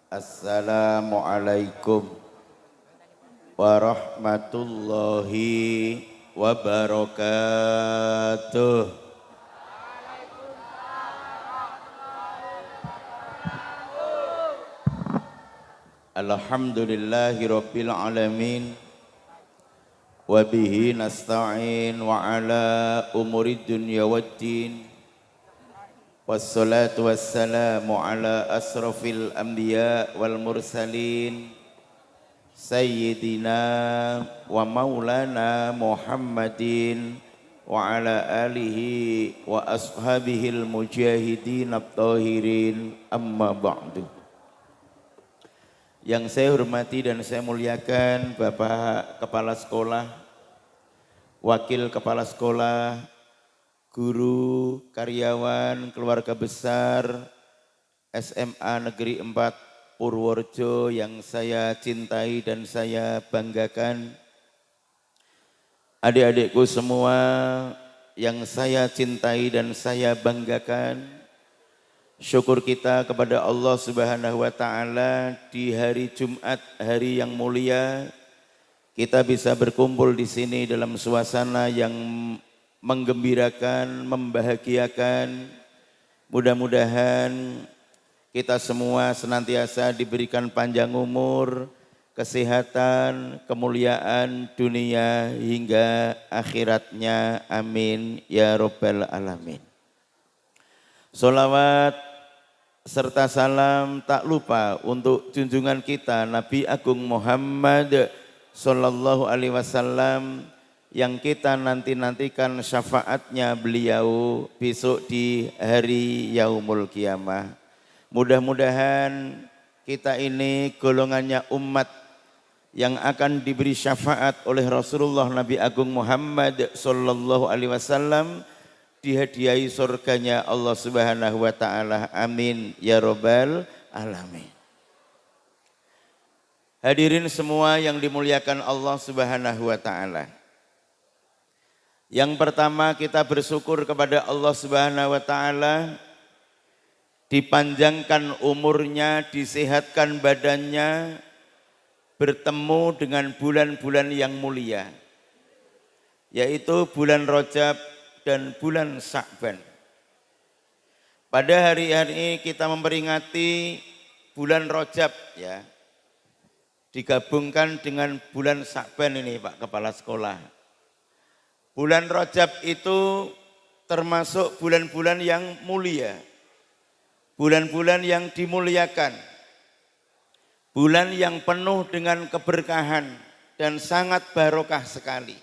Assalamualaikum warahmatullahi wabarakatuh. Alhamdulillahi rabbil alamin. Wa bihi nasta'in wa ala umuri dunya waddin. Wassalatu wassalamu ala asrafil anbiya wal mursalin Sayyidina wa maulana Muhammadin wa ala alihi wa ashabihil mujahidin at-tahirin, amma ba'du. Yang saya hormati dan saya muliakan Bapak Kepala Sekolah, Wakil Kepala Sekolah, guru, karyawan, keluarga besar SMA Negeri 4 Purworejo yang saya cintai dan saya banggakan. Adik-adikku semua yang saya cintai dan saya banggakan. Syukur kita kepada Allah Subhanahu wa taala di hari Jumat, hari yang mulia, kita bisa berkumpul di sini dalam suasana yang menggembirakan, membahagiakan. Mudah-mudahan kita semua senantiasa diberikan panjang umur, kesehatan, kemuliaan dunia hingga akhiratnya. Amin ya rabbal alamin. Sholawat serta salam tak lupa untuk junjungan kita Nabi Agung Muhammad sallallahu alaihi wasallam, yang kita nanti-nantikan syafaatnya beliau besok di hari yaumul kiamah. Mudah-mudahan kita ini golongannya umat yang akan diberi syafaat oleh Rasulullah Nabi Agung Muhammad sallallahu alaihi wasallam, dihadiahi surganya Allah Subhanahu wa taala. Amin ya rabbal alamin. Hadirin semua yang dimuliakan Allah Subhanahu wa taala. Yang pertama, kita bersyukur kepada Allah Subhanahu wa taala dipanjangkan umurnya, disehatkan badannya, bertemu dengan bulan-bulan yang mulia, yaitu bulan Rajab dan bulan Sya'ban. Pada hari ini kita memperingati bulan Rajab, ya, digabungkan dengan bulan Sya'ban ini Pak Kepala Sekolah. Bulan Rajab itu termasuk bulan-bulan yang mulia, bulan-bulan yang dimuliakan, bulan yang penuh dengan keberkahan dan sangat barokah sekali.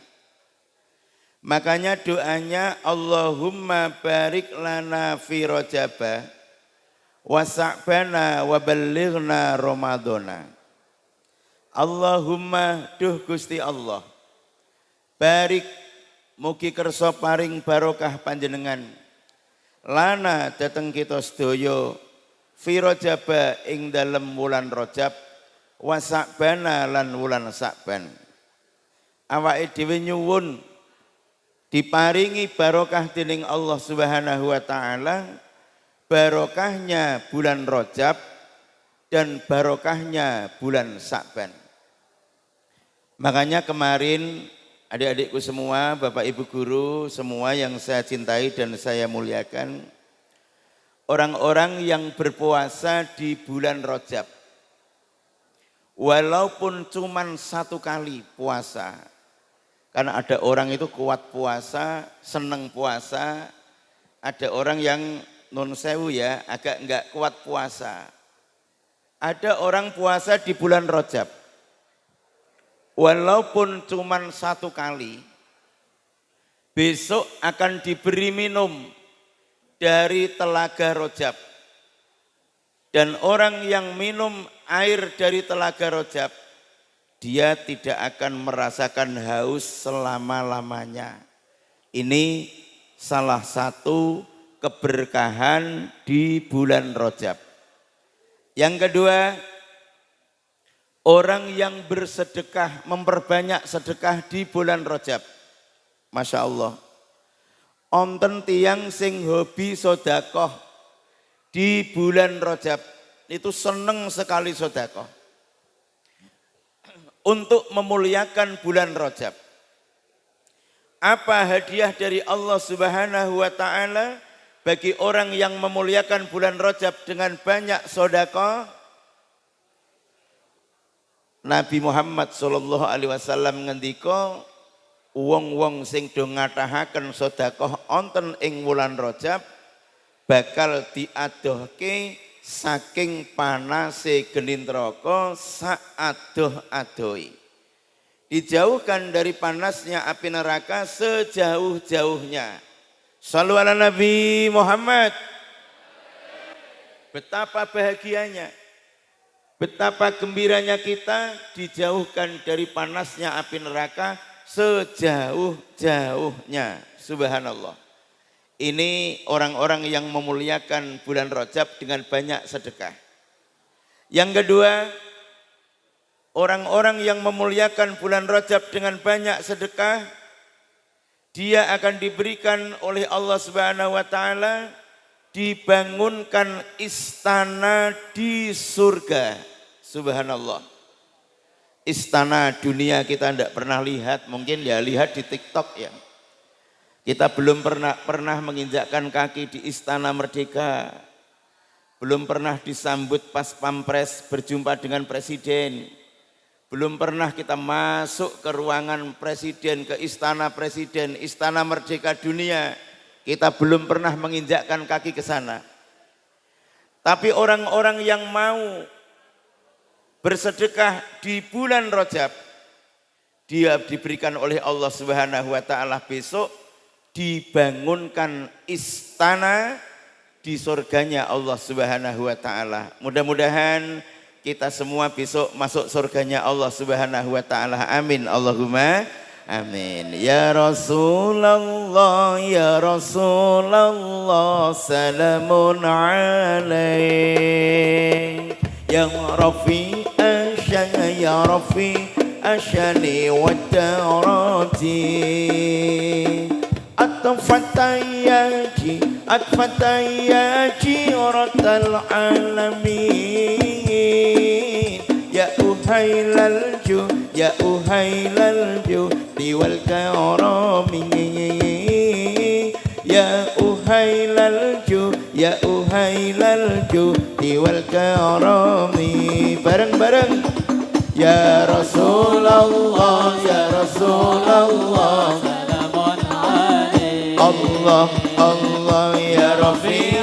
Makanya doanya Allahumma barik lana fi Rajaba wa Sya'bana wa ballighna Ramadhana. Allahumma, duh Gusti Allah, barik mugi kersa paring barokah panjenengan lana dateng kita sedaya fi Rajaba ing dalem wulan Rajab wa Sya'bana lan wulan Sya'ban. Awake dhewe nyuwun diparingi barokah dening Allah Subhanahu wa taala, barokahnya bulan Rajab dan barokahnya bulan Sya'ban. Makanya kemarin adik-adikku semua, Bapak Ibu guru semua yang saya cintai dan saya muliakan, orang-orang yang berpuasa di bulan Rajab, walaupun cuman 1 kali puasa, karena ada orang itu kuat puasa, seneng puasa, ada orang yang nun sewu ya, agak enggak kuat puasa. Ada orang puasa di bulan Rajab, walaupun cuman 1 kali, besok akan diberi minum dari telaga Rajab. Dan orang yang minum air dari telaga Rajab, dia tidak akan merasakan haus selama-lamanya. Ini salah satu keberkahan di bulan Rajab. Yang kedua, orang yang bersedekah, memperbanyak sedekah di bulan Rajab. Masya Allah. Onten tiang sing hobi sodakoh di bulan Rajab itu seneng sekali sedekah untuk memuliakan bulan Rajab. Apa hadiah dari Allah Subhanahu wa taala bagi orang yang memuliakan bulan Rajab dengan banyak sedekah? Nabi Muhammad sallallahu alaihi wasallam ngendika, wong-wong sing do ngatahaken sedekah wonten ing wulan Rajab bakal diadohke saking panase geni neraka saadoh-adohi. Dijauhkan dari panasnya api neraka sejauh-jauhnya. Shallu ala Nabi Muhammad. Betapa bahagianya, betapa gembiranya kita dijauhkan dari panasnya api neraka sejauh-jauhnya. Subhanallah. Ini orang-orang yang memuliakan bulan Rajab dengan banyak sedekah. Yang kedua, orang-orang yang memuliakan bulan Rajab dengan banyak sedekah, dia akan diberikan oleh Allah Subhanahu wa taala dibangunkan istana di surga. Subhanallah. Istana dunia kita tidak pernah lihat, mungkin ya lihat di TikTok ya. Kita belum pernah menginjakkan kaki di Istana Merdeka. Belum pernah disambut pas pampres berjumpa dengan presiden. Belum pernah kita masuk ke ruangan presiden, ke istana presiden, Istana Merdeka Dunia. Kita belum pernah menginjakkan kaki ke sana. Tapi orang-orang yang mau bersedekah di bulan Rajab, dia diberikan oleh Allah Subhanahu wa taala besok dibangunkan istana di surganya Allah Subhanahu wa taala. Mudah-mudahan kita semua besok masuk surganya Allah Subhanahu wa taala. Amin. Allahumma amin. Ya Rasulullah, ya Rasulullah, salamun alaik. Ya Rafi asyana, ya Rafi asyani wa darati. Atfatayyaji, atfatayyaji ratal alamin. Ya uhailal ju, ya uhailal judi wal karami. Ya uhailal ju, ya uhailal judi wal karami. Bareng-bareng. Ya Rasulullah, ya Rasulullah, salamun alaik. Allah, Allah, ya Rafi,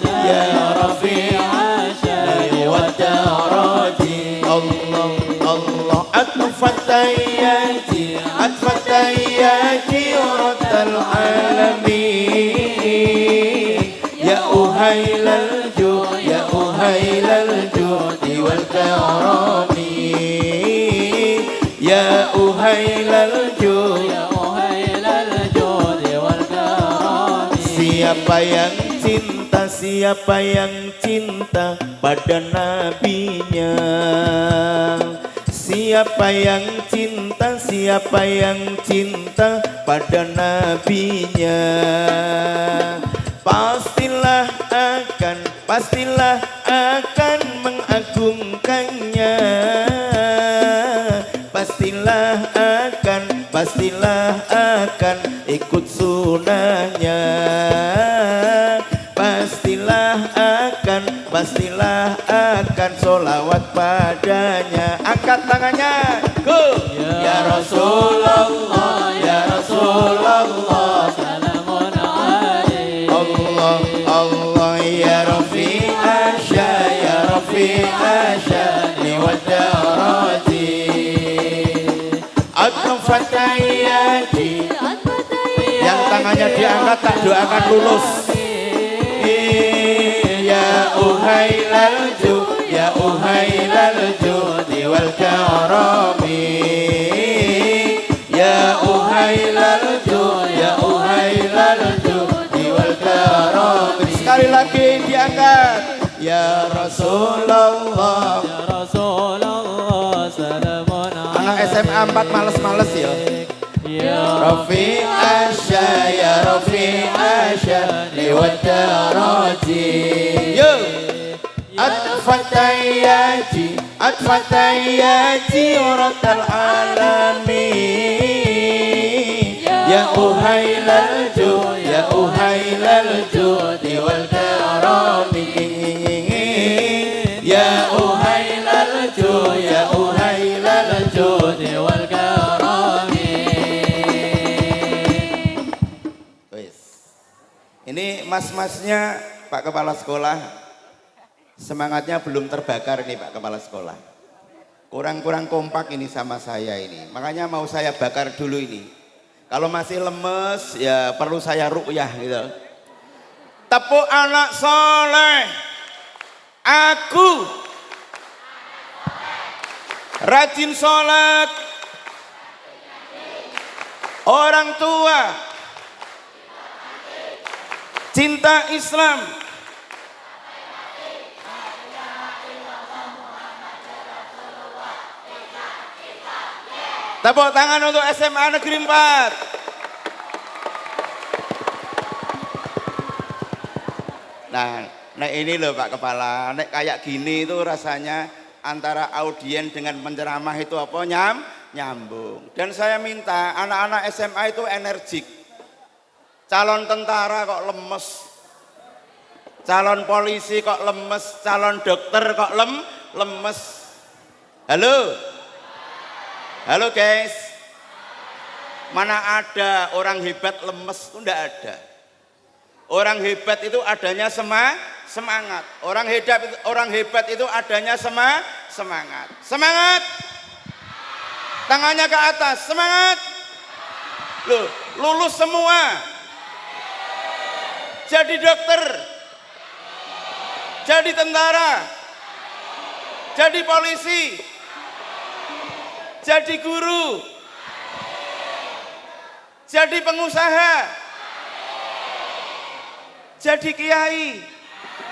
ya Rafi asyari wa darati. Allah, Allah, atfatayyaji, atfatayyaji ratal alamin. Ya uhailal ju, ya uhailal judi wal karami. Ya uhailal ju, ya uhailal judi wal karami. Siapa yang cinta, siapa yang cinta pada nabinya. Siapa yang cinta, siapa yang cinta pada nabinya. Pastilah akan mengagungkannya. Pastilah akan ikut sunahnya. Pastilah akan sholawat padanya. Angkat tangannya, go. Ya Rasulullah, ya Rasulullah, salamun alaik. Allah, Allah, ya Rafi asya, ya Rafi asya li wadarati. Atfatayyaji, yang tangannya diangkat tak doakan lulus. Ya uhailal ju, ya uhailal judi wal karami. Ya uhailal ju, ya uhailal judi wal karami. Sekali lagi diangkat. Ya Rasulullah, ya Rasulullah, salamun alaik. Anak SMA 4 males-males ya. Ya Rafi asya, ya Rafi asya li wadarati. Atfatayyaji uratal alamin ya uhailal jud ya uhailal judi wal karami ya uhailal jud ya uhailal judi wal karami. Ini mas-masnya Pak Kepala Sekolah, semangatnya belum terbakar nih Pak Kepala Sekolah. Kurang-kurang kompak ini sama saya ini. Makanya mau saya bakar dulu ini. Kalau masih lemes ya perlu saya ruqyah gitu. Tepuk anak soleh. Aku rajin sholat. Orang tua cinta Islam. Tepuk tangan untuk SMA Negeri 4. Nah ini loh Pak Kepala, nek kayak gini itu rasanya antara audien dengan penceramah itu apa nyambung. Dan saya minta anak-anak SMA itu energik. Calon tentara kok lemes, calon polisi kok lemes, calon dokter kok lemes. Halo guys, mana ada orang hebat lemes? Itu enggak ada. Orang hebat itu adanya semangat. Orang hebat itu adanya semangat. Semangat. Tangannya ke atas, semangat. Loh, lulus semua. Jadi dokter, jadi tentara, jadi polisi, jadi guru, jadi pengusaha, jadi kiai.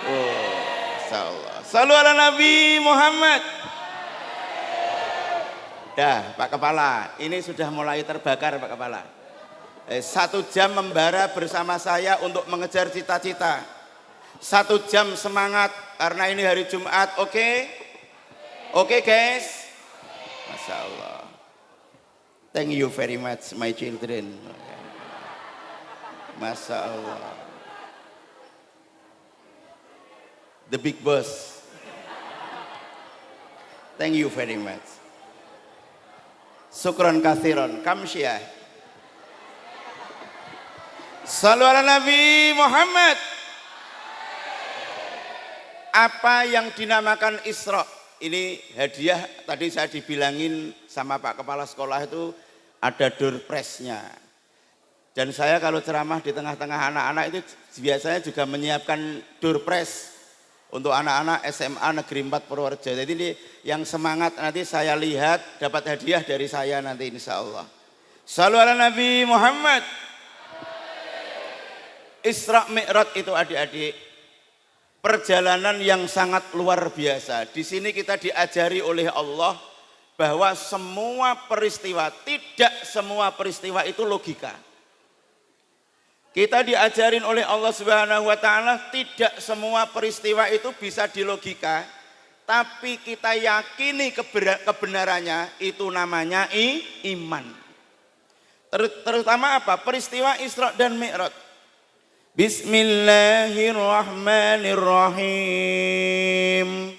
Oh, insyaallah. Shallu ala Nabi Muhammad. Dah, Pak Kepala, ini sudah mulai terbakar Pak Kepala. 1 jam membara bersama saya untuk mengejar cita-cita. 1 jam semangat karena ini hari Jumat, oke? Oke guys? Masya Allah. Thank you very much my children. Masya Allah. The big boss. Thank you very much. Syukron kathiron. Kamsyah. Shallu ala Nabi Muhammad. Apa yang dinamakan Isra? Ini hadiah tadi saya dibilangin sama Pak Kepala Sekolah itu ada door prize-nya. Dan saya kalau ceramah di tengah-tengah anak-anak itu biasanya juga menyiapkan door prize untuk anak-anak SMA Negeri 4 Purworejo. Jadi ini yang semangat nanti saya lihat dapat hadiah dari saya nanti insya Allah. Shallu ala Nabi Muhammad. Isra Mi'raj itu adik-adik perjalanan yang sangat luar biasa. Di sini kita diajari oleh Allah bahwa tidak semua peristiwa itu logika. Kita diajarin oleh Allah Subhanahu wa taala tidak semua peristiwa itu bisa dilogika, tapi kita yakini kebenarannya, itu namanya iman. Terutama apa? Peristiwa Isra dan Mi'raj. Bismillahirrahmanirrahim.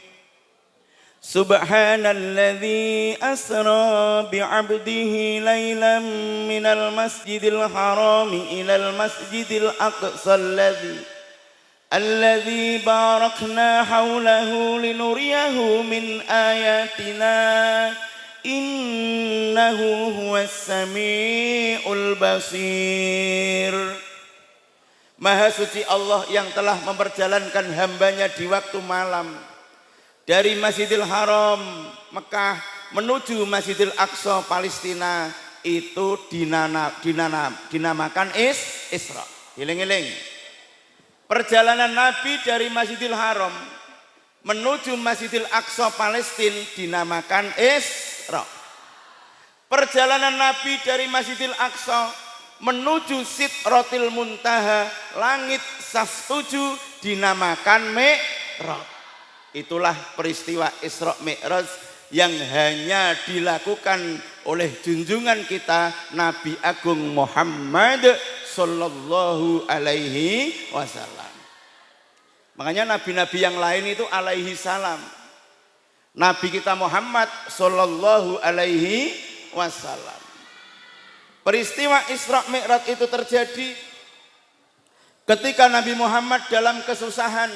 Subhanalladzi asra bi'abdihi laylan minal masjidil harami ilal masjidil aqsa alladzi barakna hawlahu linuriyahu min ayatina innahu huwas sami'ul basir. Maha suci Allah yang telah memperjalankan hambanya di waktu malam dari Masjidil Haram Mekah menuju Masjidil Aqsa Palestina, itu dinamakan Isra. Giling-giling. Perjalanan Nabi dari Masjidil Haram menuju Masjidil Aqsa Palestina dinamakan Isra. Perjalanan Nabi dari Masjidil Aqsa menuju Sidratil Muntaha, langit sas 7 dinamakan Mi'raj. Itulah peristiwa Isra Mi'raj yang hanya dilakukan oleh junjungan kita Nabi Agung Muhammad sallallahu alaihi wasallam. Makanya nabi-nabi yang lain itu alaihi salam. Nabi kita Muhammad sallallahu alaihi wasallam. Peristiwa Isra Mi'raj itu terjadi ketika Nabi Muhammad dalam kesusahan.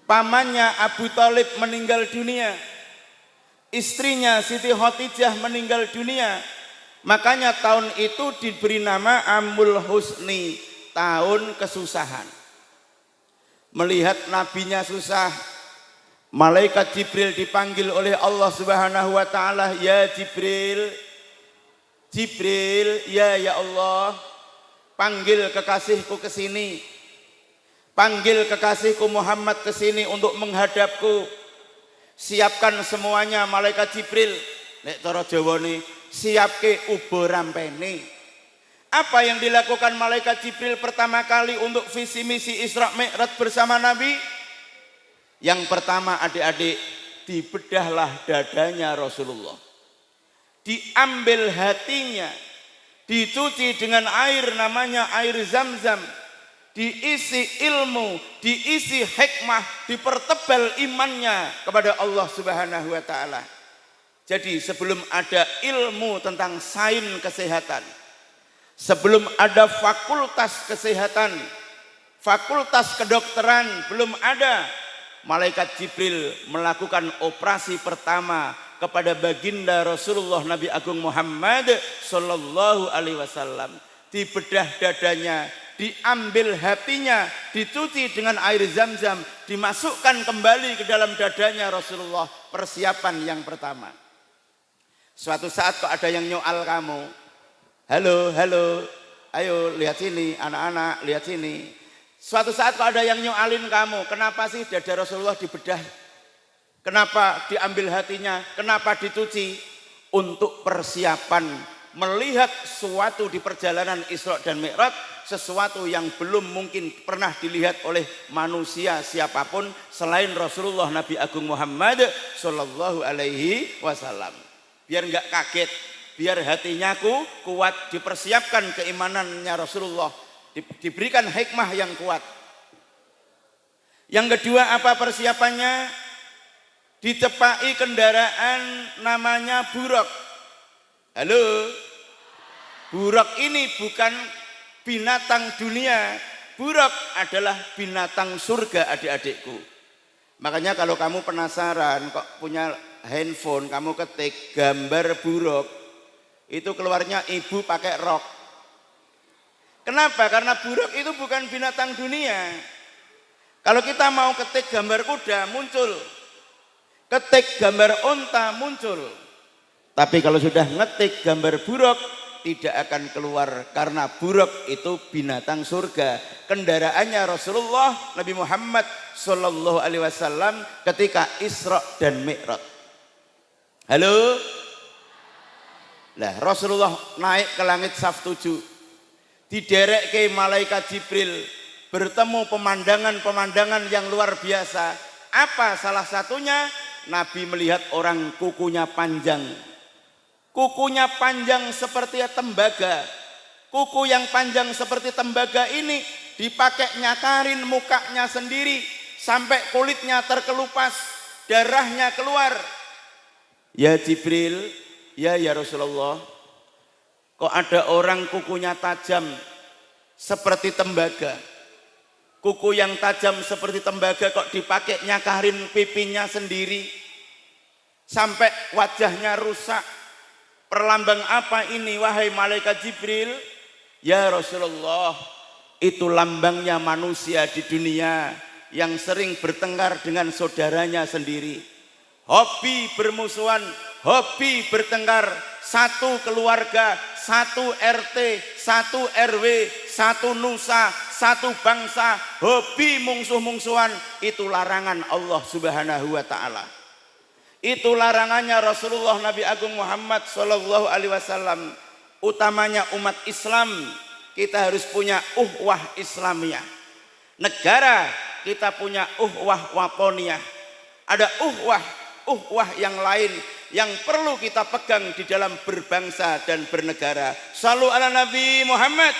Pamannya Abu Thalib meninggal dunia. Istrinya Siti Khadijah meninggal dunia. Makanya tahun itu diberi nama Amul Husni, tahun kesusahan. Melihat nabinya susah, malaikat Jibril dipanggil oleh Allah Subhanahu wa taala, "Ya Jibril, Jibril, ya Allah, panggil kekasihku ke sini. Panggil kekasihku Muhammad ke sini untuk menghadapku. Siapkan semuanya malaikat Jibril." Nek cara Jawane, siapke ubo rampene. Apa yang dilakukan malaikat Jibril pertama kali untuk visi misi Isra Mi'raj bersama Nabi? Yang pertama adik-adik, dibedahlah dadanya Rasulullah. Diambil hatinya, dicuci dengan air namanya air Zam-Zam, diisi ilmu, diisi hikmah, dipertebal imannya kepada Allah Subhanahu wa taala. Jadi sebelum ada ilmu tentang sains kesehatan, sebelum ada fakultas kesehatan, fakultas kedokteran belum ada, malaikat Jibril melakukan operasi pertama kepada baginda Rasulullah Nabi Agung Muhammad sallallahu alaihi wasallam. Dibedah dadanya, diambil hatinya, dicuci dengan air Zam-Zam, dimasukkan kembali ke dalam dadanya Rasulullah. Persiapan yang pertama. Suatu saat kok ada yang nyoal kamu, halo, ayo lihat sini, anak-anak lihat sini. Suatu saat kok ada yang nyoalin kamu, kenapa sih dada Rasulullah dibedah? Kenapa diambil hatinya? Kenapa dicuci? Untuk persiapan melihat sesuatu di perjalanan Isra dan Mi'raj, sesuatu yang belum mungkin pernah dilihat oleh manusia siapapun selain Rasulullah Nabi Agung Muhammad sallallahu alaihi wasallam. Biar enggak kaget, biar hatinya kuat, dipersiapkan keimanannya Rasulullah, diberikan hikmah yang kuat. Yang kedua, apa persiapannya? Dicepai kendaraan namanya buruk. Halo, buruk ini bukan binatang dunia, buruk adalah binatang surga adik-adikku. Makanya kalau kamu penasaran kok punya handphone, kamu ketik gambar buruk, itu keluarnya ibu pakai rok. Kenapa? Karena buruk itu bukan binatang dunia. Kalau kita mau ketik gambar kuda, muncul. Ketik gambar unta, muncul. Tapi kalau sudah ngetik gambar buruk, tidak akan keluar, karena buruk itu binatang surga. Kendaraannya Rasulullah Nabi Muhammad sallallahu alaihi wasallam ketika Isra dan Mi'raj. Halo? Lah Rasulullah naik ke langit saf 7. Diderek ke malaikat Jibril, bertemu pemandangan-pemandangan yang luar biasa. Apa salah satunya? Nabi melihat orang kukunya panjang. Kukunya panjang seperti tembaga. Kuku yang panjang seperti tembaga ini dipakai nyakarin mukanya sendiri sampai kulitnya terkelupas, darahnya keluar. Ya Jibril, ya Rasulullah, kok ada orang kukunya tajam seperti tembaga. Kuku yang tajam seperti tembaga kok dipakai nyakarin pipinya sendiri sampai wajahnya rusak. Perlambang apa ini wahai malaikat Jibril? Ya Rasulullah, itu lambangnya manusia di dunia yang sering bertengkar dengan saudaranya sendiri. Hobi bermusuhan, hobi bertengkar, satu keluarga, satu RT, satu RW, satu nusa, satu bangsa, hobi mungsuh-mungsuhan, itu larangan Allah Subhanahu wa taala. Itu larangannya Rasulullah Nabi Agung Muhammad sallallahu alaihi wasallam. Utamanya umat Islam, kita harus punya uhwah Islamiyah. Negara kita punya uhwah watoniyah. Ada uhwah yang lain yang perlu kita pegang di dalam berbangsa dan bernegara. Shallu ala Nabi Muhammad.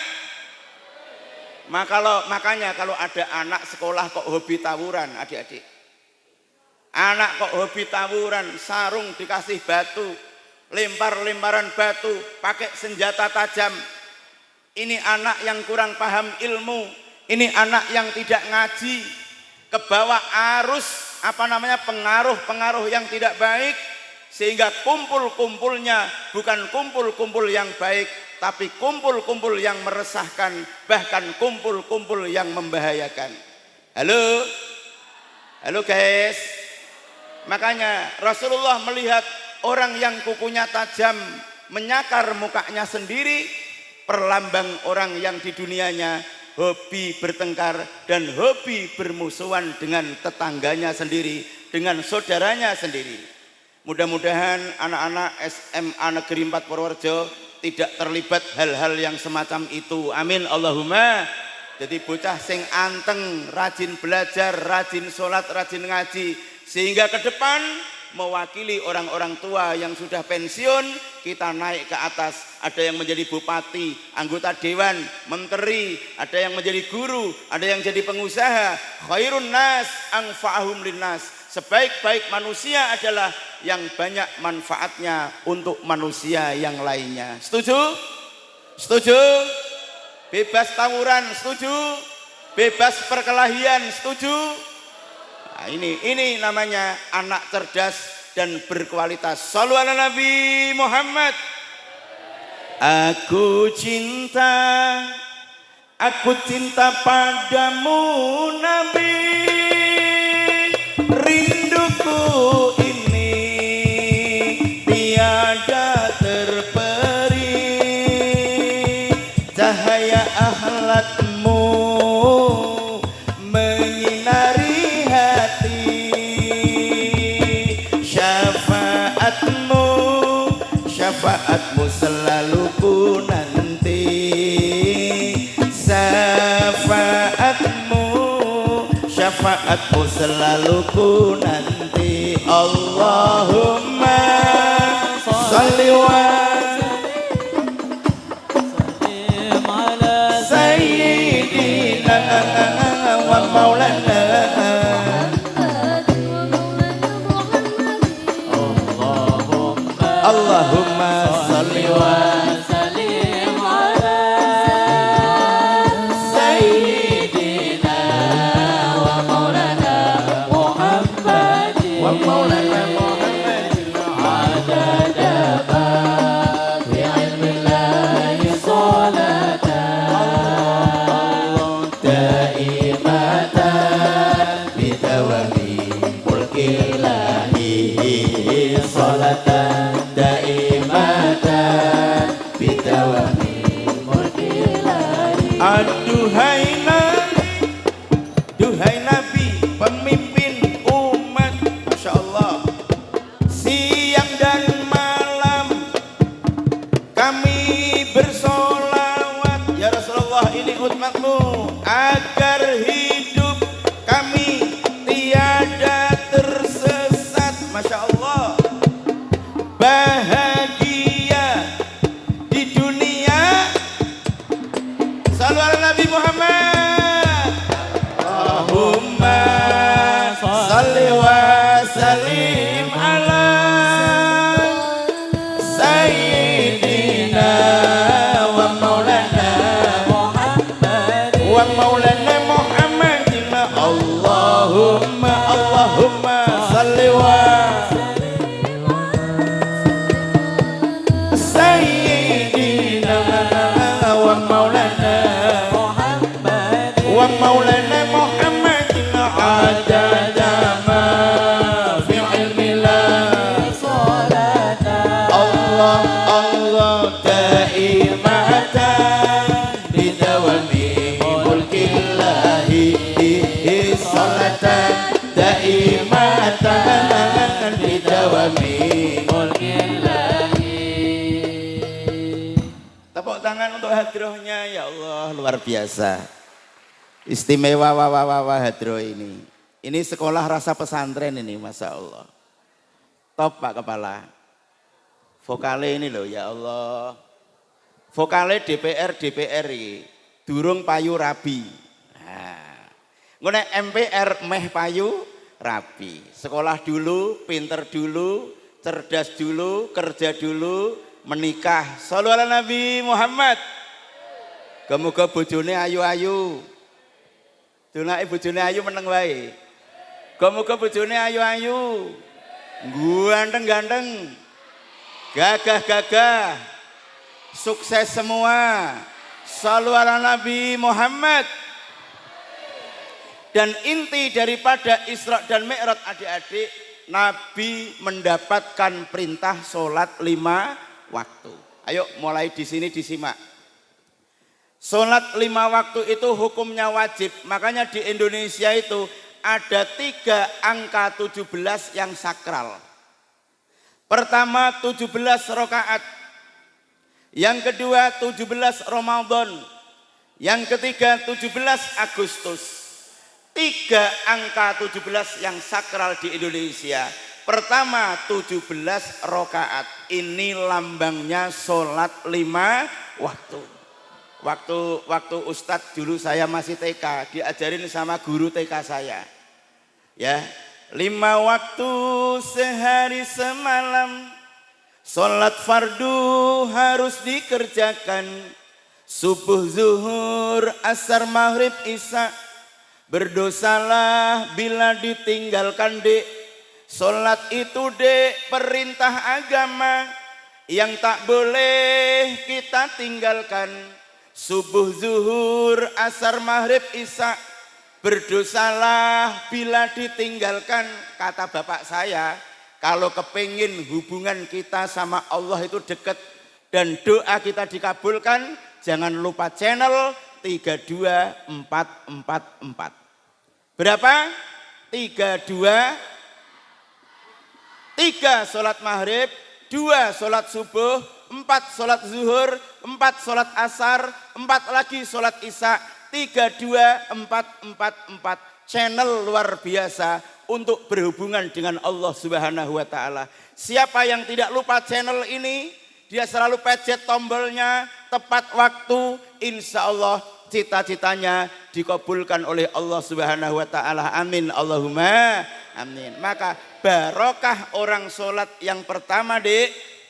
Makanya kalau ada anak sekolah kok hobi tawuran, adik-adik. Anak kok hobi tawuran, sarung dikasih batu, lempar-lemparan batu, pakai senjata tajam. Ini anak yang kurang paham ilmu, ini anak yang tidak ngaji, kebawa arus pengaruh-pengaruh yang tidak baik, sehingga kumpul-kumpulnya bukan kumpul-kumpul yang baik, tapi kumpul-kumpul yang meresahkan, bahkan kumpul-kumpul yang membahayakan. Halo guys. Makanya Rasulullah melihat orang yang kukunya tajam menyakar mukanya sendiri, perlambang orang yang di dunianya hobi bertengkar dan hobi bermusuhan dengan tetangganya sendiri, dengan saudaranya sendiri. Mudah-mudahan anak-anak SMA Negeri 4 Purworejo tidak terlibat hal-hal yang semacam itu. Amin Allahumma. Jadi bocah sing anteng, rajin belajar, rajin sholat, rajin ngaji, sehingga ke depan mewakili orang-orang tua yang sudah pensiun, kita naik ke atas. Ada yang menjadi bupati, anggota dewan, menteri, ada yang menjadi guru, ada yang jadi pengusaha. Khairun nas anfa'ahum linnas. Sebaik-baik manusia adalah yang banyak manfaatnya untuk manusia yang lainnya. Setuju? Setuju? Bebas tawuran, setuju? Bebas perkelahian, setuju? Nah, ini namanya anak cerdas dan berkualitas. Shallu ala Nabi Muhammad. Aku cinta padamu Nabi, rinduku ini tiada terperi, cahaya akhlakmu menyinari hati, syafaatmu selalu ku nanti, syafaatmu selalu ku nanti. Allahumma sholli wa sallim ala sayyidina wa maulana Allahumma sholli wa sallim ala sayyidina wa maulana Muhammadin wa maulana Muhammadin adada ma fi ilmillahi salatan daimatan bidawami mulkillahi salatan daimatan bidawami mulkillahi. Duhai Nabi, pemimpin umat, Masya Allah, siang dan malam kami bersolawat ya Rasulullah, ini umatmu, agar hidup kami tiada tersesat. Masya Allah, bahagia di dunia. Shallu ala Nabi Muhammad. Allahumma sholli wa sallim ala sayyidina wa maulana Muhammad wa maulana Muhammadin. Allahumma sholli wa sayyidina wa maulana Muhammad wa maulana Muhammadin adada ma fi ilmillah salatan. Allah daimatan bidawami mulkillahi salatan daimatan bidawami mulkillahi. Tepuk tangan untuk hadrohnya, ya Allah, luar biasa. Istimewa hadroh ini. Ini sekolah rasa pesantren ini, Masya Allah. Top Pak Kepala. Vokale ini loh, ya Allah. Vokale DPR ini. Durung payu rabi. Nah, ngene MPR meh payu rabi. Sekolah dulu, pinter dulu, cerdas dulu, kerja dulu, menikah. Shallu ala Nabi Muhammad. Muga bojone ayu-ayu. Donake bojone ayu meneng wae. Muga bojone ayu-ayu. Ganteng-ganteng. Gagah-gagah. Sukses semua. Shallu ala Nabi Muhammad. Dan inti daripada Isra dan Mi'raj adik-adik, Nabi mendapatkan perintah sholat 5 waktu. Ayo mulai di sini disimak. Sholat 5 waktu itu hukumnya wajib. Makanya di Indonesia itu ada 3 angka 17 yang sakral. Pertama 17 rakaat. Yang kedua 17 Ramadan. Yang ketiga 17 Agustus. 3 angka 17 yang sakral di Indonesia. Pertama 17 rakaat. Ini lambangnya sholat 5 waktu. Waktu Ustadz dulu saya masih TK, diajarin sama guru TK saya. Ya, 5 waktu sehari semalam, sholat fardu harus dikerjakan. Subuh, zuhur, asar, maghrib, isya. Berdosalah bila ditinggalkan dek. Sholat itu dek perintah agama yang tak boleh kita tinggalkan. Subuh, zuhur, asar, maghrib, isya. Berdosalah bila ditinggalkan. Kata bapak saya, kalau kepingin hubungan kita sama Allah itu dekat dan doa kita dikabulkan, jangan lupa channel 32444. Berapa? 32, 3 sholat maghrib, 2 sholat subuh, 4 sholat zuhur, 4 sholat asar, 4 lagi sholat isya. 32444 channel luar biasa untuk berhubungan dengan Allah Subhanahu wa taala. Siapa yang tidak lupa channel ini, dia selalu pencet tombolnya tepat waktu, insya Allah cita-citanya dikabulkan oleh Allah Subhanahu wa taala. Amin Allahumma amin. Maka barokah orang sholat yang pertama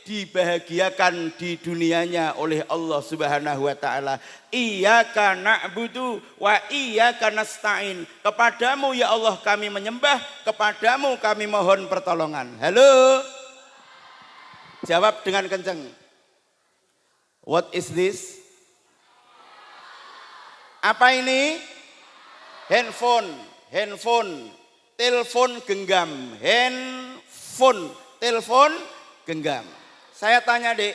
dibahagiakan di dunianya oleh Allah Subhanahu wa taala. Iyyaka na'budu wa iyyaka nasta'in. Kepadamu ya Allah kami menyembah, kepadamu kami mohon pertolongan. Halo. Jawab dengan kencang. What is this? Apa ini? Handphone. Telepon genggam. Telepon genggam. Saya tanya dek,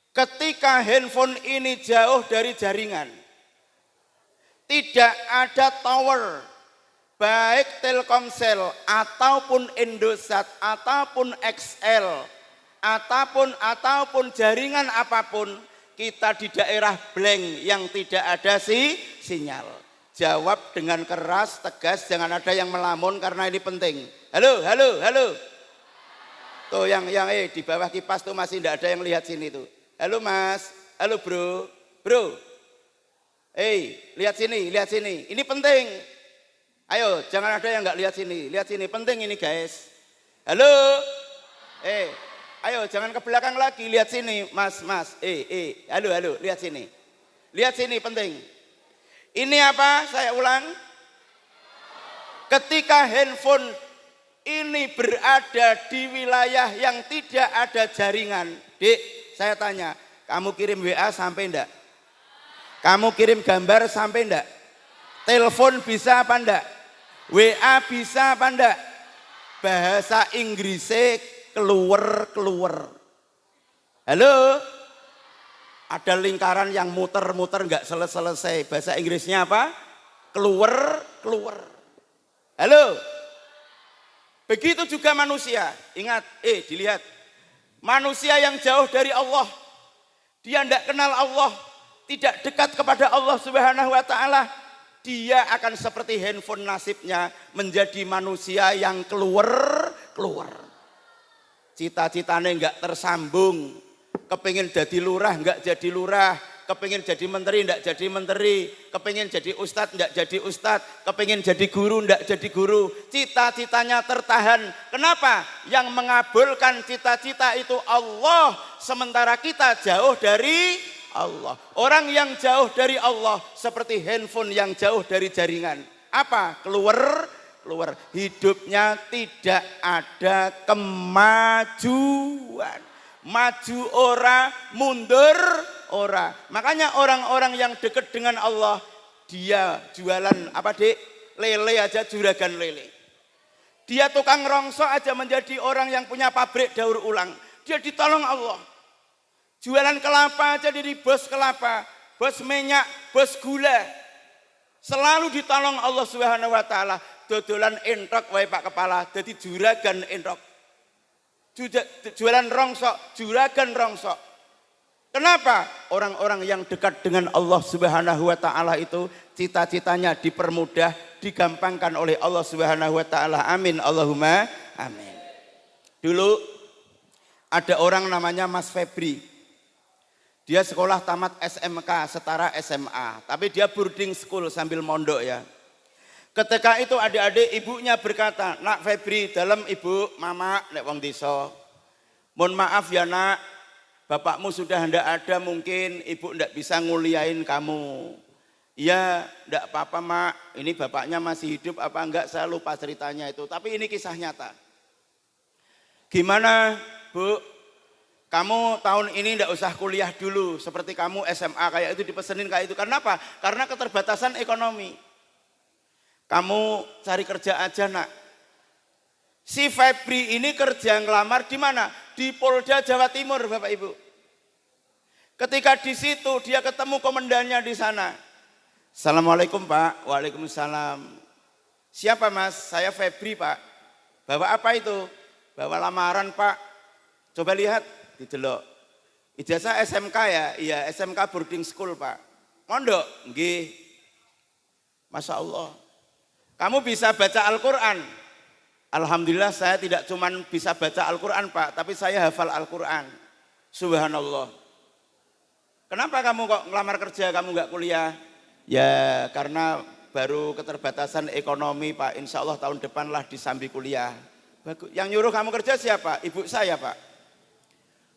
ketika handphone ini jauh dari jaringan, tidak ada tower, baik Telkomsel ataupun Indosat ataupun XL ataupun jaringan apapun, kita di daerah blank yang tidak ada sinyal. Jawab dengan keras, tegas, jangan ada yang melamun karena ini penting. Halo. Tuh yang di bawah kipas tuh masih tidak ada yang lihat sini tuh. Halo mas, halo bro. Lihat sini. Ini penting. Ayo, jangan ada yang nggak lihat sini. Lihat sini, penting ini guys. Halo. Ayo jangan ke belakang lagi, lihat sini mas. Halo, lihat sini. Lihat sini, penting. Ini apa? Saya ulang. Ketika handphone ini berada di wilayah yang tidak ada jaringan. Dek, saya tanya, kamu kirim WA sampai enggak? Kamu kirim gambar sampai enggak? Telepon bisa apa enggak? WA bisa apa enggak? Bahasa Inggrisnya keluar. Halo? Ada lingkaran yang muter-muter enggak selesai. Bahasa Inggrisnya apa? Keluar. Halo? Begitu juga manusia. Ingat, dilihat. Manusia yang jauh dari Allah, dia tidak kenal Allah, tidak dekat kepada Allah Subhanahu wa taala. dia akan seperti handphone nasibnya menjadi manusia yang keluar. Cita-citanya enggak tersambung, kepingin jadi lurah enggak jadi lurah, kepingin jadi menteri enggak jadi menteri, kepingin jadi ustadz enggak jadi ustadz, kepingin jadi guru enggak jadi guru. Cita-citanya tertahan. Kenapa? Yang mengabulkan cita-cita itu Allah, sementara kita jauh dari Allah. Orang yang jauh dari Allah seperti handphone yang jauh dari jaringan. Apa? Keluar. Hidupnya tidak ada kemajuan. Maju ora, mundur ora. Makanya orang-orang yang dekat dengan Allah, dia jualan apa Dik? Lele aja, juragan lele. Dia tukang rongsok aja menjadi orang yang punya pabrik daur ulang. Dia ditolong Allah. Jualan kelapa aja jadi bos kelapa, bos minyak, bos gula. Selalu ditolong Allah Subhanahu wa taala. Dodolan entok wae Pak Kepala, jadi juragan entok. Jualan rongsok, juragan rongsok. Kenapa? Orang-orang yang dekat dengan Allah Subhanahu wa taala itu cita-citanya dipermudah, digampangkan oleh Allah Subhanahu wa taala. Amin Allahumma amin. Dulu ada orang namanya Mas Febri. Dia sekolah tamat SMK, setara SMA, tapi dia boarding school sambil mondok ya. Ketika itu adik-adik ibunya berkata, "Nak Febri, dalam ibu, mama, nek wong desa. Mohon maaf ya nak, bapakmu sudah hendak ada mungkin ibu ndak bisa nguliain kamu." "Iya, ndak apa-apa mak, ini bapaknya masih hidup apa enggak, saya lupa ceritanya itu. Tapi ini kisah nyata." "Gimana Bu, kamu tahun ini ndak usah kuliah dulu, seperti kamu SMA kayak itu dipesenin kayak itu. Karena apa? Karena keterbatasan ekonomi. Kamu cari kerja aja nak." Si Febri ini kerja ngelamar di mana? Di Polda Jawa Timur Bapak Ibu. Ketika di situ dia ketemu komandannya di sana. "Assalamualaikum Pak." "Waalaikumsalam." "Siapa Mas?" "Saya Febri Pak." "Bawa apa itu?" "Bawa lamaran Pak." "Coba lihat." Didelok. "Ijazah SMK ya?" "Iya, SMK boarding school Pak." "Mondok?" "Nggih." "Masya Allah. Kamu bisa baca Al-Quran?" "Alhamdulillah saya tidak cuma bisa baca Al-Quran Pak, tapi saya hafal Al-Quran." "Subhanallah. Kenapa kamu kok ngelamar kerja, kamu nggak kuliah?" "Ya karena baru keterbatasan ekonomi Pak, insya Allah tahun depan lah disambi kuliah." "Bagus. Yang nyuruh kamu kerja siapa?" "Ibu saya Pak."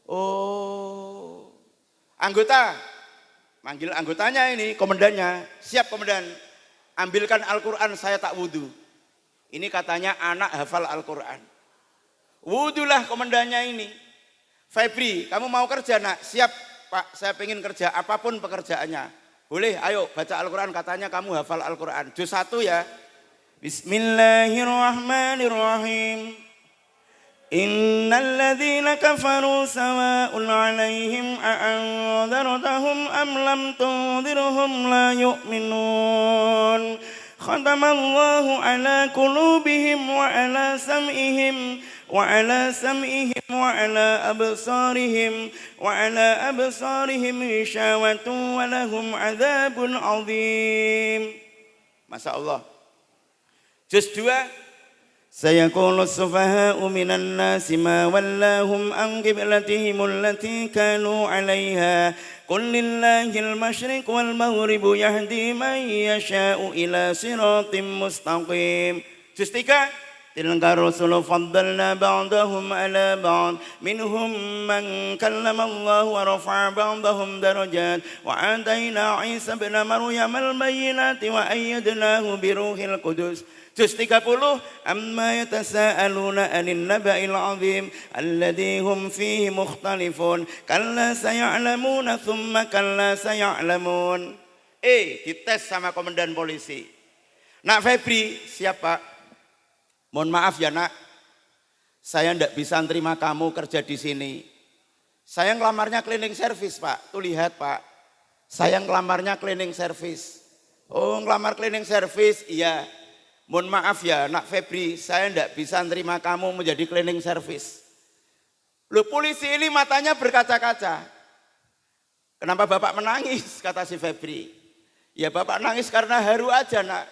"Oh, anggota." Manggil anggotanya ini, komandannya. "Siap komandan, ambilkan Al-Quran saya tak wudhu." Ini katanya anak hafal Al-Quran. Wudhulah komandannya ini. "Febri, kamu mau kerja nak?" "Siap Pak, saya pengen kerja apapun pekerjaannya." "Boleh, ayo baca Al-Quran, katanya kamu hafal Al-Quran. Juz 1 ya." "Bismillahirrahmanirrahim. Innal ladzina kafaru sawa'un 'alaihim a'anzartahum am lam tunzirhum la yu'minun. Khatamallahu 'ala qulubihim wa 'ala sam'ihim wa 'ala absarihim ghishawatun wa lahum 'adzabun 'adzim." Masya Allah. Juz 2. "Sayaqulu as-sufaha'u minan nasi ma wallahum an qiblatihim allati kanu 'alaiha. Qul lillahil masyriq wal maghribu yahdi man yasha'u ila siratim mustaqim." Juz 3. "Tilka rusulu faddalna ba'dahum 'ala ba'd minhum man kallama Allah wa rafa'a ba'dahum darajat wa atayna Isa ibn Maryam al-bayyinati wa ayyadnahu bi ruhil qudus." Juz 30. "Amma yatasaaluna 'anil naba'il 'azim alladzi hum fihi mukhtalifun kalla saya'lamuna thumma kalla saya'lamun." Dites sama komandan polisi. "Nak Febri." "Siap Pak." "Mohon maaf ya nak, saya ndak bisa terima kamu kerja di sini. Saya ngelamarnya cleaning service Pak." "Tuh lihat Pak, saya ngelamarnya cleaning service." "Oh, ngelamar cleaning service?" "Iya." "Mohon maaf ya nak Febri, saya ndak bisa terima kamu menjadi cleaning service." Loh, polisi ini matanya berkaca-kaca. "Kenapa Bapak menangis?" kata si Febri. Ya bapak nangis karena haru aja nak.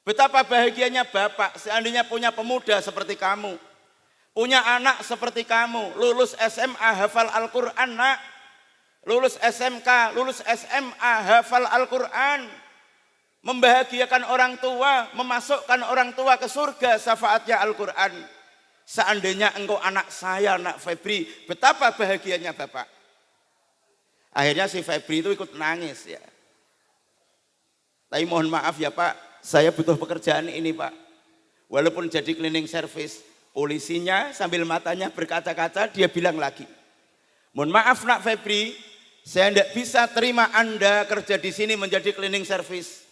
Betapa bahagianya bapak seandainya punya pemuda seperti kamu. Punya anak seperti kamu. Lulus SMA hafal Al-Quran nak. Lulus SMK, lulus SMA hafal Al-Quran. Membahagiakan orang tua, memasukkan orang tua ke surga syafaatnya Al-Quran. Seandainya engkau anak saya, nak Febri, betapa bahagianya bapak. Akhirnya si Febri itu ikut nangis ya. Tapi mohon maaf ya Pak, saya butuh pekerjaan ini Pak. Walaupun jadi cleaning service, polisinya sambil matanya berkaca-kaca dia bilang lagi, mohon maaf nak Febri, saya tidak bisa terima Anda kerja di sini menjadi cleaning service.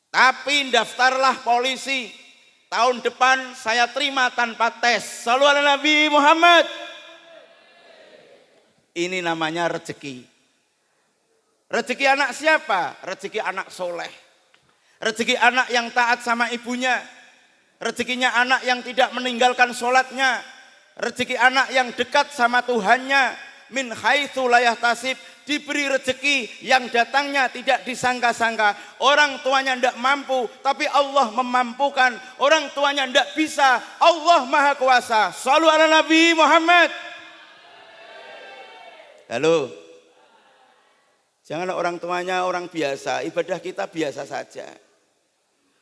Tapi daftarlah polisi. Tahun depan saya terima tanpa tes. Shallu ala Nabi Muhammad. Ini namanya rezeki. Rezeki anak siapa? Rezeki anak soleh. Rezeki anak yang taat sama ibunya. Rezekinya anak yang tidak meninggalkan sholatnya. Rezeki anak yang dekat sama Tuhannya. Min haitsu la yahtasib, diberi rezeki yang datangnya tidak disangka-sangka. Orang tuanya tidak mampu, tapi Allah memampukan. Orang tuanya tidak bisa, Allah Maha Kuasa. Shallu ala Nabi Muhammad. Halo. Jangan orang tuanya orang biasa, ibadah kita biasa saja.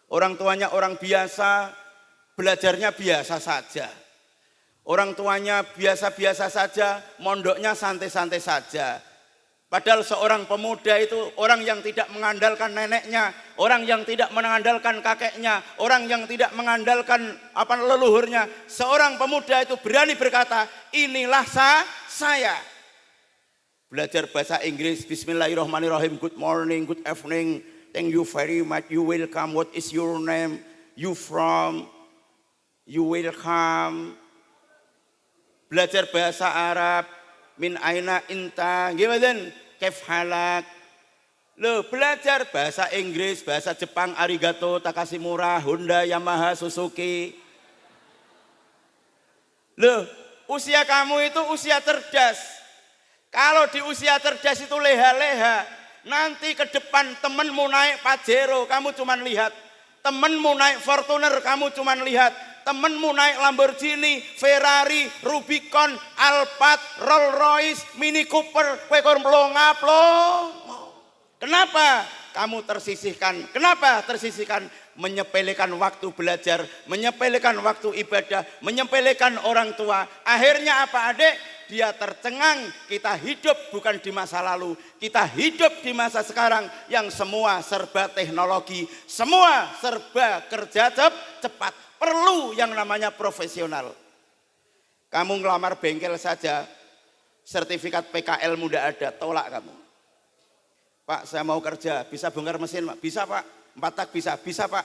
Orang tuanya orang biasa, belajarnya biasa saja. Orang tuanya biasa-biasa saja, mondoknya santai-santai saja. Padahal seorang pemuda itu orang yang tidak mengandalkan neneknya, orang yang tidak mengandalkan kakeknya, orang yang tidak mengandalkan leluhurnya. Seorang pemuda itu berani berkata, inilah saya. Belajar bahasa Inggris, bismillahirrahmanirrahim, good morning, good evening, thank you very much, you welcome, what is your name, you from, you welcome. Belajar bahasa Arab, min aina inta, gimana? Kef halak. Loh, belajar bahasa Inggris, bahasa Jepang, arigato, takashimura, Honda, Yamaha, Suzuki. Loh, usia kamu itu usia cerdas. Kalau di usia cerdas itu leha-leha, nanti ke depan temenmu naik Pajero, kamu cuman lihat. Temenmu naik Fortuner, kamu cuman lihat. Temenmu naik Lamborghini, Ferrari, Rubicon, Alphard, Rolls Royce, Mini Cooper, kowe kon mlongap-long. Kenapa kamu tersisihkan? Kenapa tersisihkan? Menyepelekan waktu belajar, menyepelekan waktu ibadah, menyepelekan orang tua. Akhirnya apa adik? Dia tercengang. Kita hidup bukan di masa lalu, kita hidup di masa sekarang yang semua serba teknologi, semua serba kerja cepat. Perlu yang namanya profesional. Kamu ngelamar bengkel saja, sertifikat PKL muda ada, tolak kamu. Pak, saya mau kerja, bisa bongkar mesin Pak? Bisa Pak. 4 tak bisa? Bisa Pak.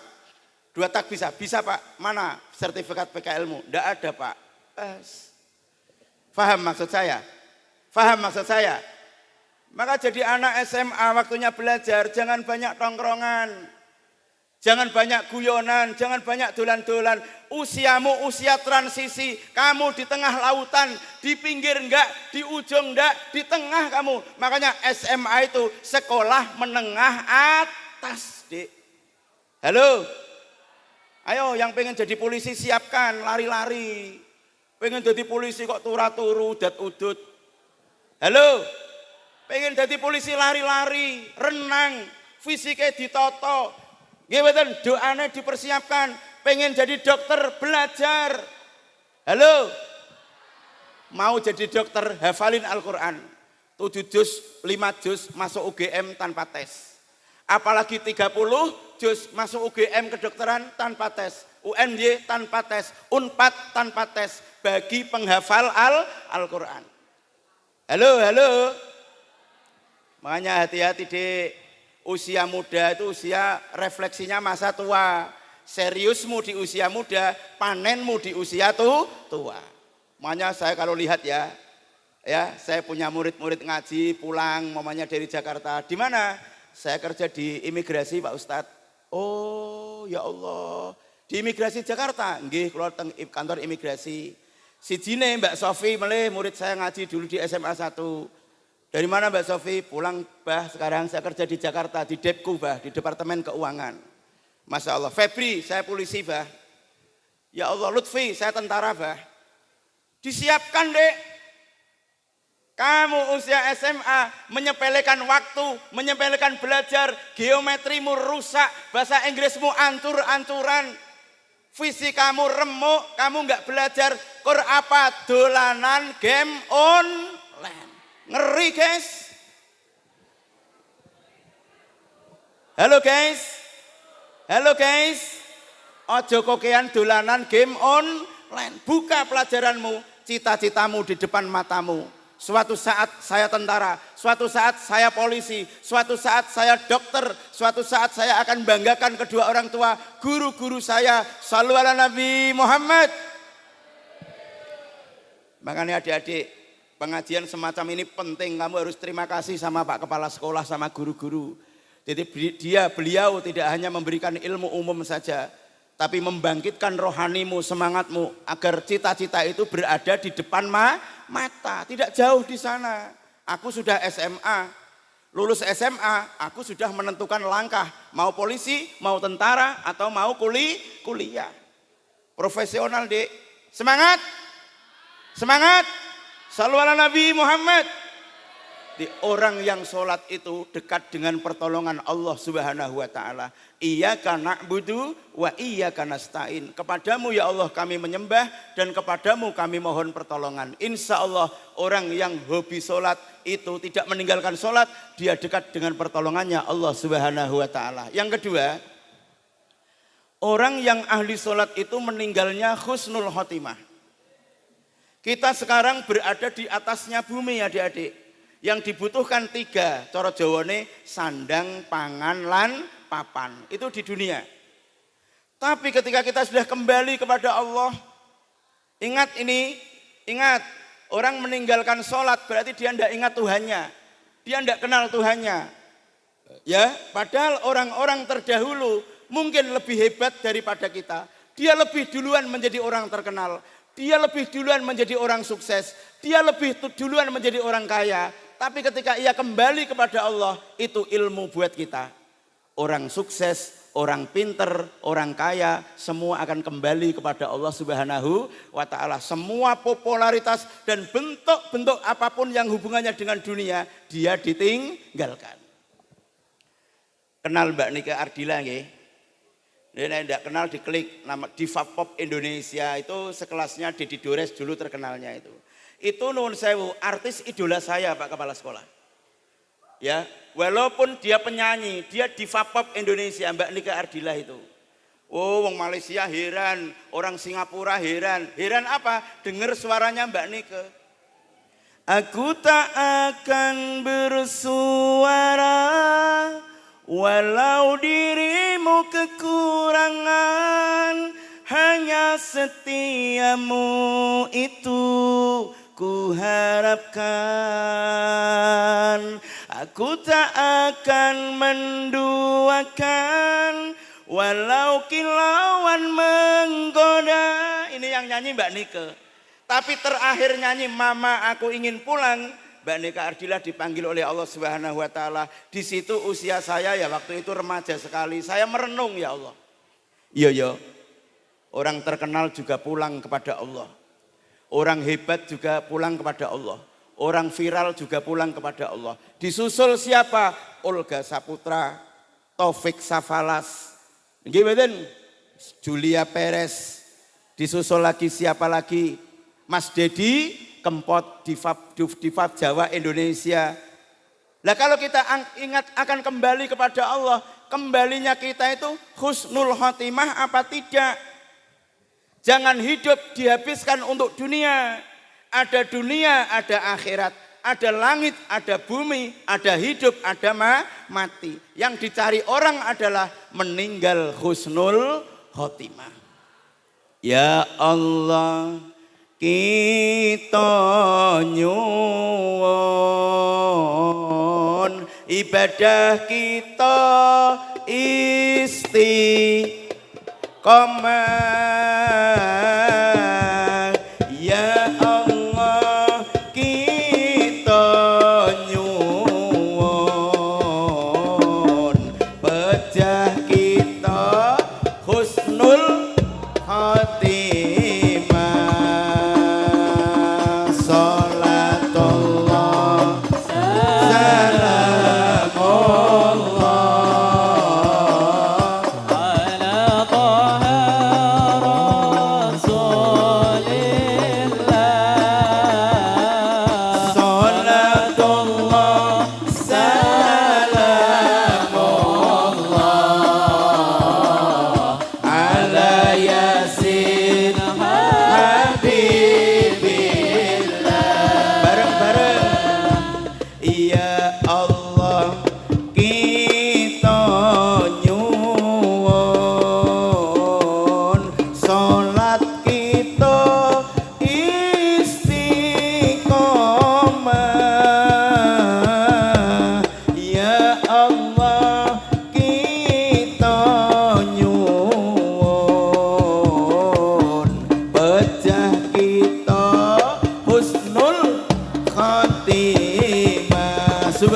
2 tak bisa? Bisa Pak. Mana sertifikat PKL-mu? Tidak ada Pak. Faham maksud saya? Faham maksud saya? Maka jadi anak SMA waktunya belajar, jangan banyak tongkrongan. Jangan banyak guyonan, jangan banyak dolan-dolan. Usiamu usia transisi, kamu di tengah lautan, di pinggir enggak, di ujung enggak, di tengah kamu. Makanya SMA itu sekolah menengah atas, Dik. Halo? Ayo yang pengen jadi polisi siapkan, lari-lari. Pengen jadi polisi kok turu-turu, udat-udut. Halo? Pengen jadi polisi lari-lari, renang, fisiknya ditoto. Gimana doanya dipersiapkan, pengen jadi dokter belajar. Halo, mau jadi dokter hafalin Al-Quran 7 juz, 5 juz masuk UGM tanpa tes. Apalagi 30 juz masuk UGM kedokteran tanpa tes, UNY tanpa tes, Unpad tanpa tes bagi penghafal Al-Quran. Halo. Makanya hati-hati Dek. Usia muda itu usia refleksinya masa tua. Seriusmu di usia muda, panenmu di usia tua. Makanya saya kalau lihat ya, saya punya murid-murid ngaji pulang, mamanya dari Jakarta. Di mana? Saya kerja di imigrasi Pak Ustadz. Oh ya Allah, di imigrasi Jakarta. Nggih, keluar kantor imigrasi. Si Jine Mbak Sofi meleh murid saya ngaji dulu di SMA 1. Dari mana Mbak Sofi? Pulang bah, sekarang saya kerja di Jakarta, di Depku bah, di Departemen Keuangan. Masya Allah. Febri, saya polisi bah. Ya Allah, Lutfi, saya tentara bah. Disiapkan dek. Kamu usia SMA, menyepelekan waktu, menyepelekan belajar, geometrimu rusak, bahasa Inggrismu ancur-ancuran, fisikamu remuk, kamu nggak belajar, kur apa? Dolanan game online. Ngeri guys. Halo guys. Halo guys. Ojo kokean dolanan game online. Buka pelajaranmu, cita-citamu di depan matamu. Suatu saat saya tentara, suatu saat saya polisi, suatu saat saya dokter, suatu saat saya akan banggakan kedua orang tua, guru-guru saya. Shallu ala Nabi Muhammad. Makanya adik-adik, pengajian semacam ini penting. Kamu harus terima kasih sama Pak Kepala Sekolah, sama guru-guru. Jadi beliau tidak hanya memberikan ilmu umum saja, tapi membangkitkan rohanimu, semangatmu, agar cita-cita itu berada di depan mata, tidak jauh di sana. Aku sudah SMA, lulus SMA, aku sudah menentukan langkah, mau polisi, mau tentara, atau mau kuliah. Profesional dek, semangat, semangat, shallu ala Nabi Muhammad. Di orang yang sholat itu dekat dengan pertolongan Allah Subhanahu wa ta'ala. Iyyaka na'budu wa iyyaka nasta'in. Kepadamu ya Allah kami menyembah dan kepadamu kami mohon pertolongan. Insya Allah orang yang hobi sholat itu tidak meninggalkan sholat, dia dekat dengan pertolongannya Allah Subhanahu wa ta'ala. Yang kedua, orang yang ahli sholat itu meninggalnya husnul khotimah. Kita sekarang berada di atasnya bumi adik-adik. Yang dibutuhkan 3, cara Jawane sandang, pangan, lan papan. Itu di dunia. Tapi ketika kita sudah kembali kepada Allah, ingat ini, ingat, orang meninggalkan sholat berarti dia tidak ingat Tuhannya. Dia tidak kenal Tuhannya. Ya, padahal orang-orang terdahulu mungkin lebih hebat daripada kita. Dia lebih duluan menjadi orang terkenal. Dia lebih duluan menjadi orang sukses. Dia lebih duluan menjadi orang kaya. Tapi ketika ia kembali kepada Allah, itu ilmu buat kita. Orang sukses, orang pinter, orang kaya, semua akan kembali kepada Allah Subhanahu wa ta'ala. Semua popularitas dan bentuk-bentuk apapun yang hubungannya dengan dunia, dia ditinggalkan. Kenal Mbak Nika Ardila nggih? Dia tidak kenal diklik nama Diva Pop Indonesia, itu sekelasnya Dedi Dores dulu terkenalnya itu. Itu nuwun sewu, artis idola saya Pak Kepala Sekolah. Ya, walaupun dia penyanyi, dia Diva Pop Indonesia, Mbak Nika Ardila itu. Oh, wong Malaysia heran, orang Singapura heran. Heran apa? Dengar suaranya Mbak Nika. Aku tak akan bersuara walau dirimu kekurangan, hanya setiamu itu ku harapkan. Aku tak akan menduakan walau kilauan menggoda. Ini yang nyanyi Mbak Nika. Tapi terakhir nyanyi Mama Aku Ingin Pulang, Mbak Nika Ardila dipanggil oleh Allah Subhanahu wa ta'ala. Di situ usia saya ya waktu itu remaja sekali. Saya merenung ya Allah. Iya. Orang terkenal juga pulang kepada Allah. Orang hebat juga pulang kepada Allah. Orang viral juga pulang kepada Allah. Disusul siapa? Olga Saputra, Taufik Safalas, Julia Perez. Disusul lagi siapa lagi? Mas Dedi Kempot, Diva Jawa Indonesia. Nah kalau kita ingat akan kembali kepada Allah, kembalinya kita itu husnul khotimah apa tidak? Jangan hidup dihabiskan untuk dunia. Ada dunia, ada akhirat. Ada langit, ada bumi, ada hidup, ada mati. Yang dicari orang adalah meninggal husnul khotimah. Ya Allah, kita nyuwun ibadah kita istiqomah. Ya Allah, kita nyuwun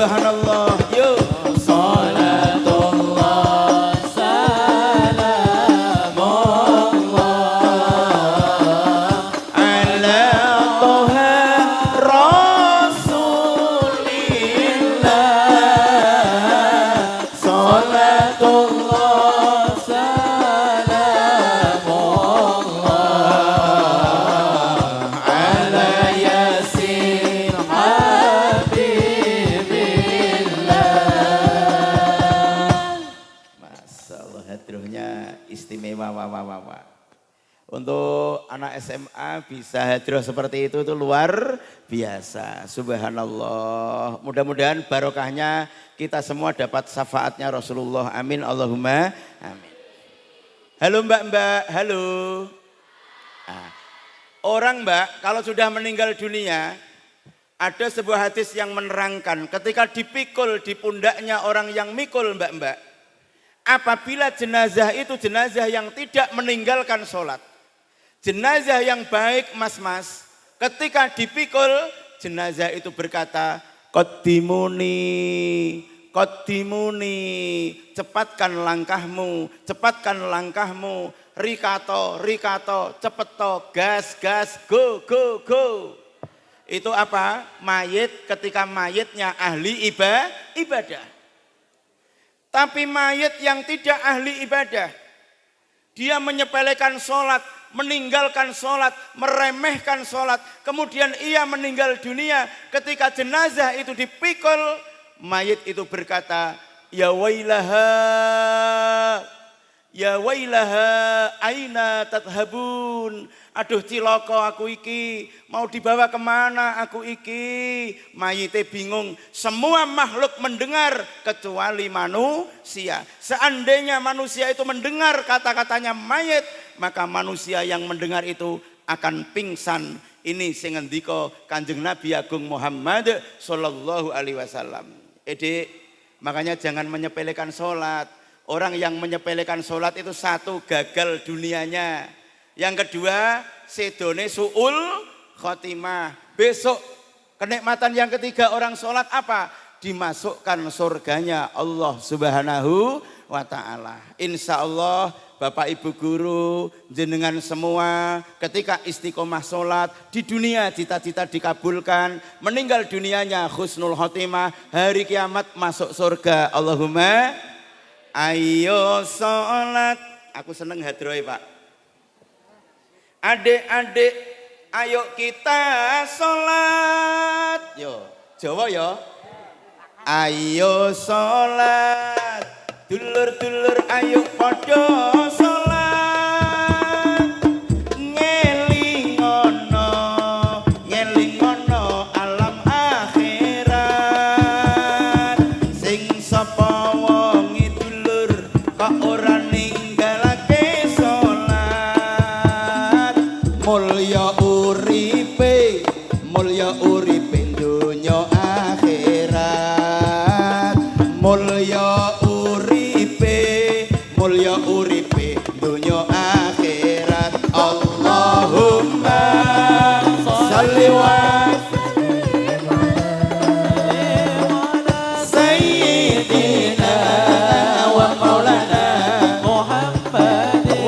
subhanallah. Yuk. Salatullah salamullah Ala toha rasulillah. Salatullah salamullah ala yasin habibillah. Masya Allah, hadrohnya istimewa. Untuk anak SMA bisa hadroh seperti itu luar biasa. Subhanallah. Mudah-mudahan barokahnya kita semua dapat syafaatnya Rasulullah. Amin. Allahumma amin. Halo mbak-mbak, halo. Orang mbak kalau sudah meninggal dunia, ada sebuah hadis yang menerangkan ketika dipikul di pundaknya orang yang mikul mbak-mbak. Apabila jenazah itu jenazah yang tidak meninggalkan sholat. Jenazah yang baik mas-mas, ketika dipikul jenazah itu berkata, Qaddimuni, cepatkan langkahmu, rikato, cepeto, gas, go. Itu apa? Mayit ketika mayitnya ahli ibadah. Tapi mayit yang tidak ahli ibadah, dia menyepelekan sholat, meninggalkan sholat, meremehkan sholat. Kemudian ia meninggal dunia. Ketika jenazah itu dipikul, mayit itu berkata, Ya wailaha, aina tadhabun. Aduh ciloko aku iki, mau dibawa kemana aku iki. Mayite bingung, semua makhluk mendengar kecuali manusia. Seandainya manusia itu mendengar kata-katanya mayit, maka manusia yang mendengar itu akan pingsan. Ini sing ngendika Kanjeng Nabi Agung Muhammad sallallahu alaihi wasallam. Makanya jangan menyepelekan sholat. Orang yang menyepelekan sholat itu satu, gagal dunianya. Yang kedua, sedone su'ul khotimah. Besok kenikmatan yang ketiga orang sholat apa? Dimasukkan surganya Allah Subhanahu wa ta'ala. Insya Allah Bapak Ibu guru, jenengan semua ketika istiqomah sholat di dunia cita-cita dikabulkan, meninggal dunianya husnul khotimah, hari kiamat masuk surga. Allahumma ayo sholat. Aku seneng hadroy Pak. Adik-adik ayo kita sholat. Yo Jawa yo. Ayo sholat, dulur-dulur ayo podo sholat. Ngelingono alam akhirat. Sing sapa wonge dulur kok ora ninggalake sholat. Mulya uripe donya akhirat. Mulya uripe dunya akhirat. Allahumma sholli wa sayyidina wa maulana Muhammadin.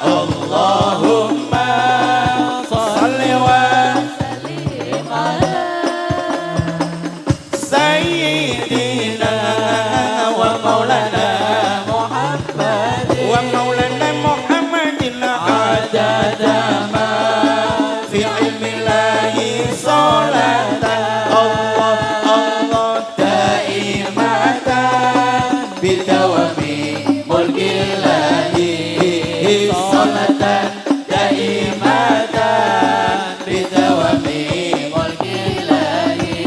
Allahumma sholli wa sayyidina wa maulana Muhammadin adada ma fi ilmillahi sholatan. Allah daimatan bidawami mulkillahi sholatan daimatan bidawami mulkillahi.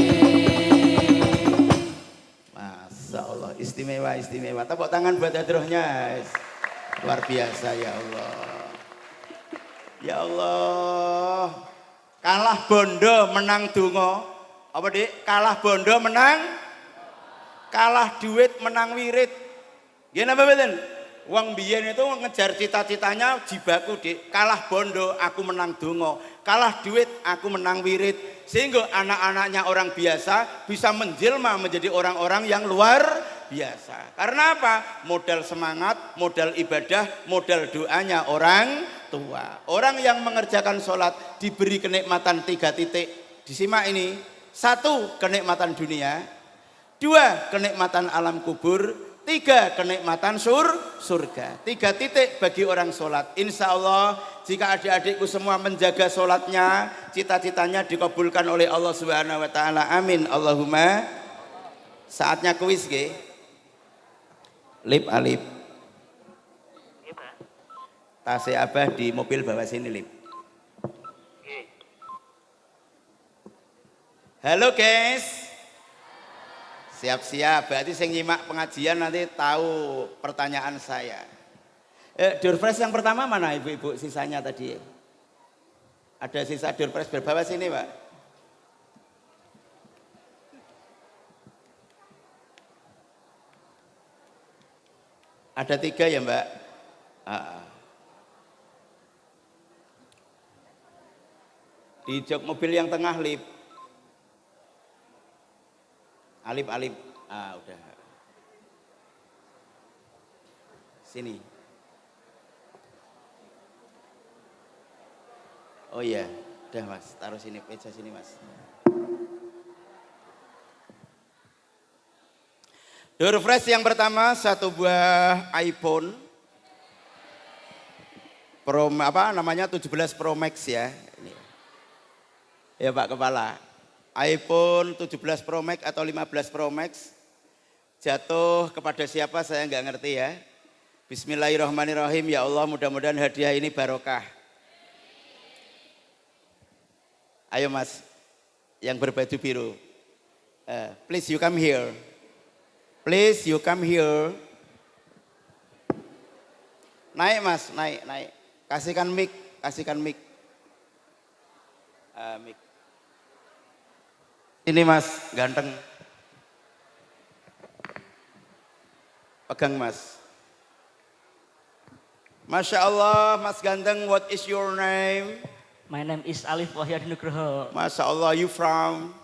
Masya Allah, istimewa. Tepuk tangan buat hadrohnya. Luar biasa ya Allah. Ya Allah. Kalah bondo menang donga. Apa Dik? Kalah bondo menang. Kalah duit menang wirid. Nggih napa mboten? Wong biyen itu ngejar cita-citanya jibaku Dik, kalah bondo aku menang donga, kalah duit aku menang wirid, sehingga anak-anaknya orang biasa bisa menjelma menjadi orang-orang yang luar biasa. Karena apa? Modal semangat, modal ibadah, modal doanya orang tua. Orang yang mengerjakan sholat diberi kenikmatan 3 titik. Disimak ini. 1, kenikmatan dunia. 2, kenikmatan alam kubur. 3, kenikmatan surga. 3 titik bagi orang sholat. Insya Allah jika adik-adikku semua menjaga sholatnya, cita-citanya dikabulkan oleh Allah Subhanahu Wa Taala. Amin. Allahumma. Saatnya kuis ge. Lip alip. Tase Abah di mobil bawa sini Lip. Halo guys. Siap-siap, berarti saya nyimak pengajian nanti tahu pertanyaan saya. Doorpress yang pertama mana ibu-ibu sisanya tadi? Ada sisa doorpress berbawa sini Pak. Ada 3 ya Mbak? Di jok mobil yang tengah Lip. Alip. Udah. Sini. Oh iya, udah Mas, taruh sini, meja sini Mas. Doorpress yang pertama 1 buah iPhone Pro 17 Pro Max ya. Ini. Ya Pak Kepala. iPhone 17 Pro Max atau 15 Pro Max jatuh kepada siapa saya nggak ngerti ya. Bismillahirrahmanirrahim. Ya Allah, mudah-mudahan hadiah ini barokah. Ayo Mas, yang berbaju biru. Please you come here. Please you come here. Naik Mas, naik. Kasihkan mic. Mic. Ini Mas, ganteng. Pegang Mas. Masya Allah, Mas ganteng, what is your name? My name is Alif Wahyudi Nugroho. Masya Allah, you from?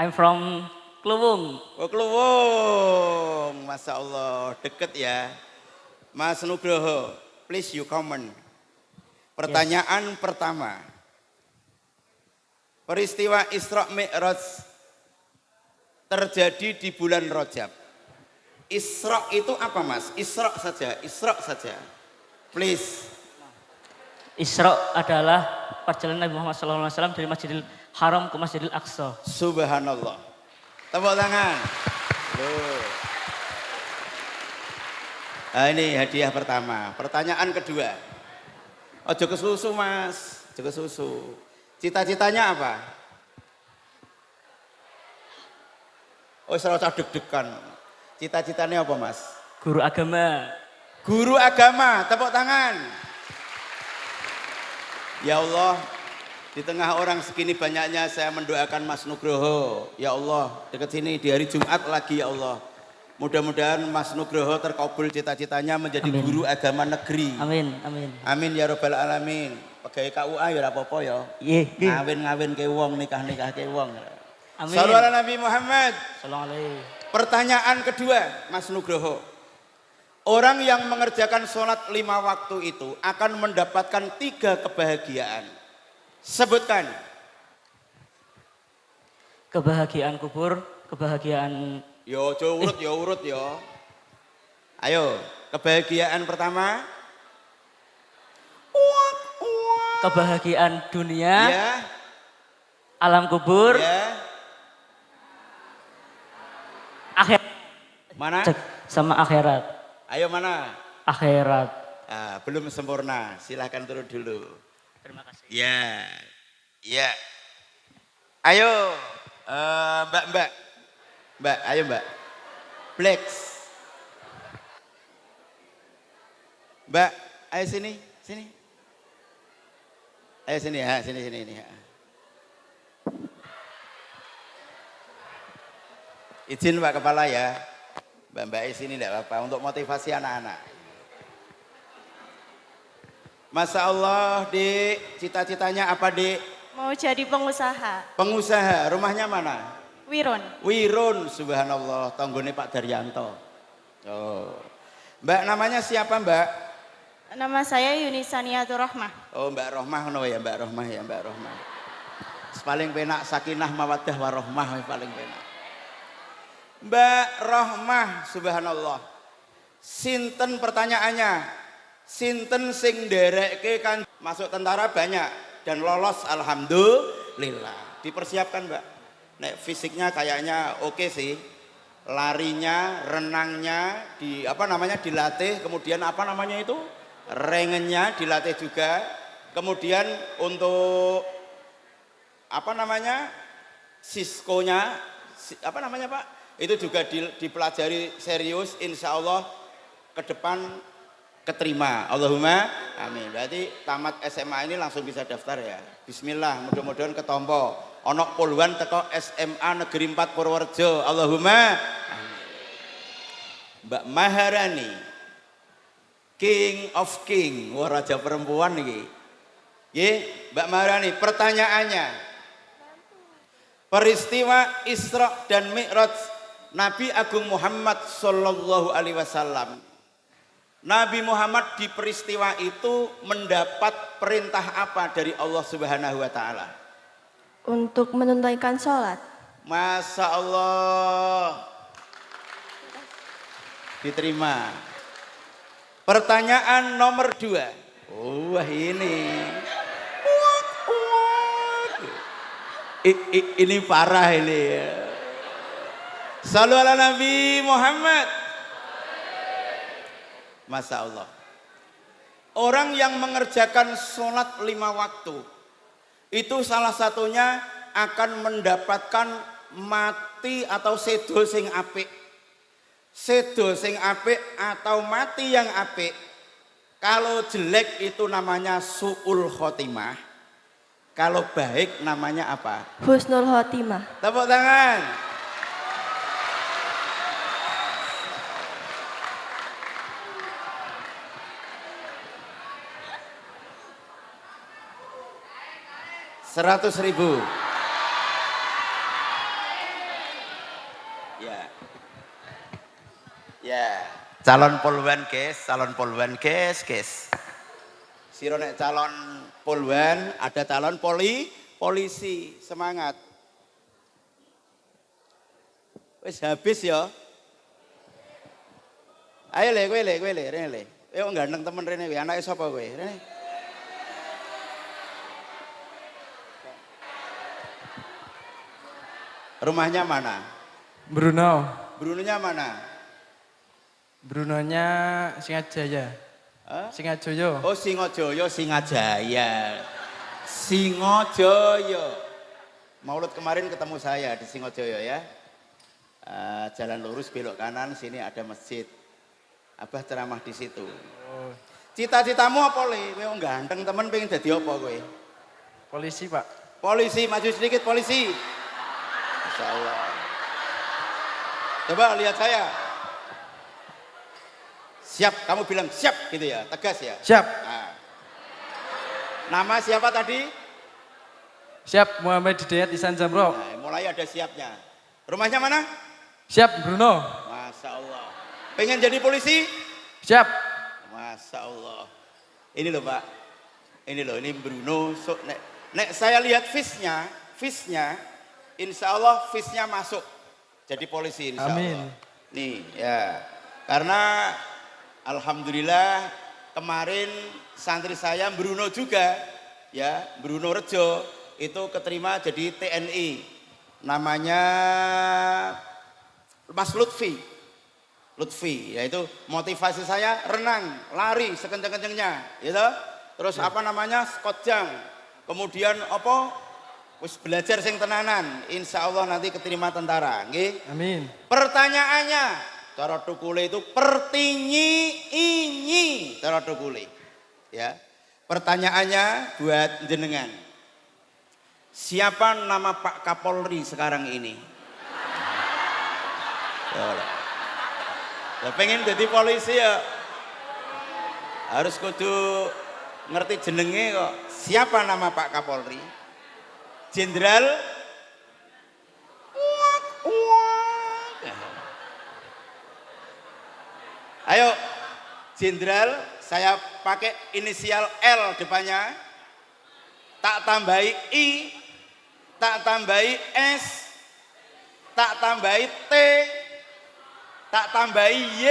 I'm from Kluwung. Oh Kluwung, Masya Allah, deket ya. Mas Nugroho, please you comment. Pertanyaan pertama. Peristiwa Isra Mi'raj terjadi di bulan Rajab. Isra itu apa Mas? Isra saja. Please. Isra adalah perjalanan Nabi Muhammad SAW dari Masjidil Haram ke Masjidil Aqsa. Subhanallah. Tepuk tangan. Loh. Nah, ini hadiah pertama. Pertanyaan kedua. Ojo kesusu Mas, ojo kesusu. Cita-citanya apa? Oh, serasa deg-degan. Cita-citanya apa Mas? Guru agama. Guru agama, tepuk tangan. Ya Allah, di tengah orang segini banyaknya saya mendoakan Mas Nugroho. Ya Allah, dekat sini di hari Jumat lagi ya Allah. Mudah-mudahan Mas Nugroho terkabul cita-citanya menjadi Amin. guru agama negeri. Amin. Amin ya Rabbal Alamin. Pegawai KUA ya apa-apa ya. Ngawin ke wong, nikah ke wong. Amin. Shallallahu ala Nabi Muhammad. Sallallahu alaihi. Pertanyaan kedua, Mas Nugroho. Orang yang mengerjakan sholat 5 waktu itu akan mendapatkan 3 kebahagiaan. Sebutkan. Kebahagiaan kubur, kebahagiaan Yo, urut yo. Ayo, kebahagiaan pertama. kebahagiaan dunia, Ya, alam kubur, ya. akhirat, Mana? sama akhirat. Ayo mana? Akhirat. Ah, belum sempurna, silahkan turun dulu. Terima kasih. Ya, ya. Ayo, Mbak, ayo Mbak. Flex. Mbak, ayo sini. Ayo sini ya, sini ini. Ya. Izin Pak Kepala ya. Mbak sini enggak apa-apa untuk motivasi anak-anak. Masya Allah, Dik. Cita-citanya apa, Dik? Mau jadi pengusaha. Pengusaha. Rumahnya mana? Wiron. Wirun, subhanallah. Tanggone Pak Daryanto. Oh. Mbak, namanya siapa, Mbak? Nama saya Yunisaniatur Rahmah. Oh, Mbak Rohmah, no ya, Mbak Rohmah ya, Mbak Rohmah. Paling penak sakinah mawaddah warohmah paling penak. Mbak Rohmah, subhanallah. Sinten pertanyaannya? Sinten sing nderekke kan masuk tentara banyak dan lolos alhamdulillah. Dipersiapkan, Mbak. Nek fisiknya kayaknya oke sih. Larinya, renangnya dilatih, kemudian itu? Rengennya dilatih juga. Kemudian untuk siskonya Pak, itu juga dipelajari serius, insya Allah ke depan keterima, Allahumma amin. Berarti tamat SMA ini langsung bisa daftar ya, bismillah, mudah-mudahan ketompo onok puluhan teko SMA Negeri 4 Purworejo, Allahumma amin. Mbak Maharani, King of King, wah raja perempuan nih. Mbak Maharani, pertanyaannya, peristiwa Isra dan Mi'raj Nabi Agung Muhammad Sallallahu Alaihi Wasallam. Nabi Muhammad di peristiwa itu mendapat perintah apa dari Allah Subhanahu Wa Taala? Untuk menunaikan sholat. Masya Allah. Diterima. Pertanyaan nomor 2. Wah ini. Ini parah ini ya. Salu ala Nabi Muhammad. Masya Allah. Orang yang mengerjakan sholat 5 waktu, itu salah satunya akan mendapatkan mati atau sedo sing apik. Sedo sing apik atau mati yang apik. Kalau jelek itu namanya su'ul khotimah. Kalau baik namanya apa? Husnul Khotimah. Tepuk tangan. Rp100.000. Ya. Calon poluan guys. Siro nek calon poluan, ada calon polisi. Semangat. Wis habis ya. Ayo le, kowe le, rene le. Yo ganteng temen rene kowe, anake sapa kowe? Rene. Rumahnya mana? Bruno. Brunonya mana? Brunonya Singajaya. Singajoyo. Oh Singojoyo, Singajaya. Singojoyo. Maulud kemarin ketemu saya di Singojoyo ya. Jalan lurus belok kanan, sini ada masjid. Abah ceramah di situ. Oh. Cita-citamu apa le? Kowe ganteng temen pengen dadi apa kowe? Polisi, Pak. Polisi, maju sedikit polisi. Masya Allah. Coba lihat saya. Siap, kamu bilang siap gitu ya, tegas ya. Siap. Nah. Nama siapa tadi? Siap, Muhammad Hidayat Ihsan Jamrok. Nah, mulai ada siapnya. Rumahnya mana? Siap, Bruno. Masya Allah. Pengen jadi polisi? Siap. Masya Allah. Ini loh Pak. Ini loh, ini Bruno. So, nek saya lihat visnya, insya Allah visnya masuk. Jadi polisi insya Amin. Allah. Nih ya. Karena alhamdulillah kemarin santri saya Bruno juga. Ya, Bruno Rejo itu keterima jadi TNI. Namanya Mas Lutfi, yaitu motivasi saya renang, lari sekenceng-kencengnya, gitu. Terus apa namanya skotjang, kemudian apa, wis belajar sing tenanan, insya Allah nanti keterima tentara, nggih. Amin. Pertanyaannya, cara tukule itu pertinyi-inyi, cara tukule, ya. Pertanyaannya buat jenengan, siapa nama Pak Kapolri sekarang ini? Ya pengen jadi polisi ya harus kudu Ngerti jenenge kok. Siapa nama Pak Kapolri? Jenderal Ayo, Jenderal, saya pakai inisial L depannya, tak tambahi I, tak tambahi S, tak tambahi T, tak tambahi Y,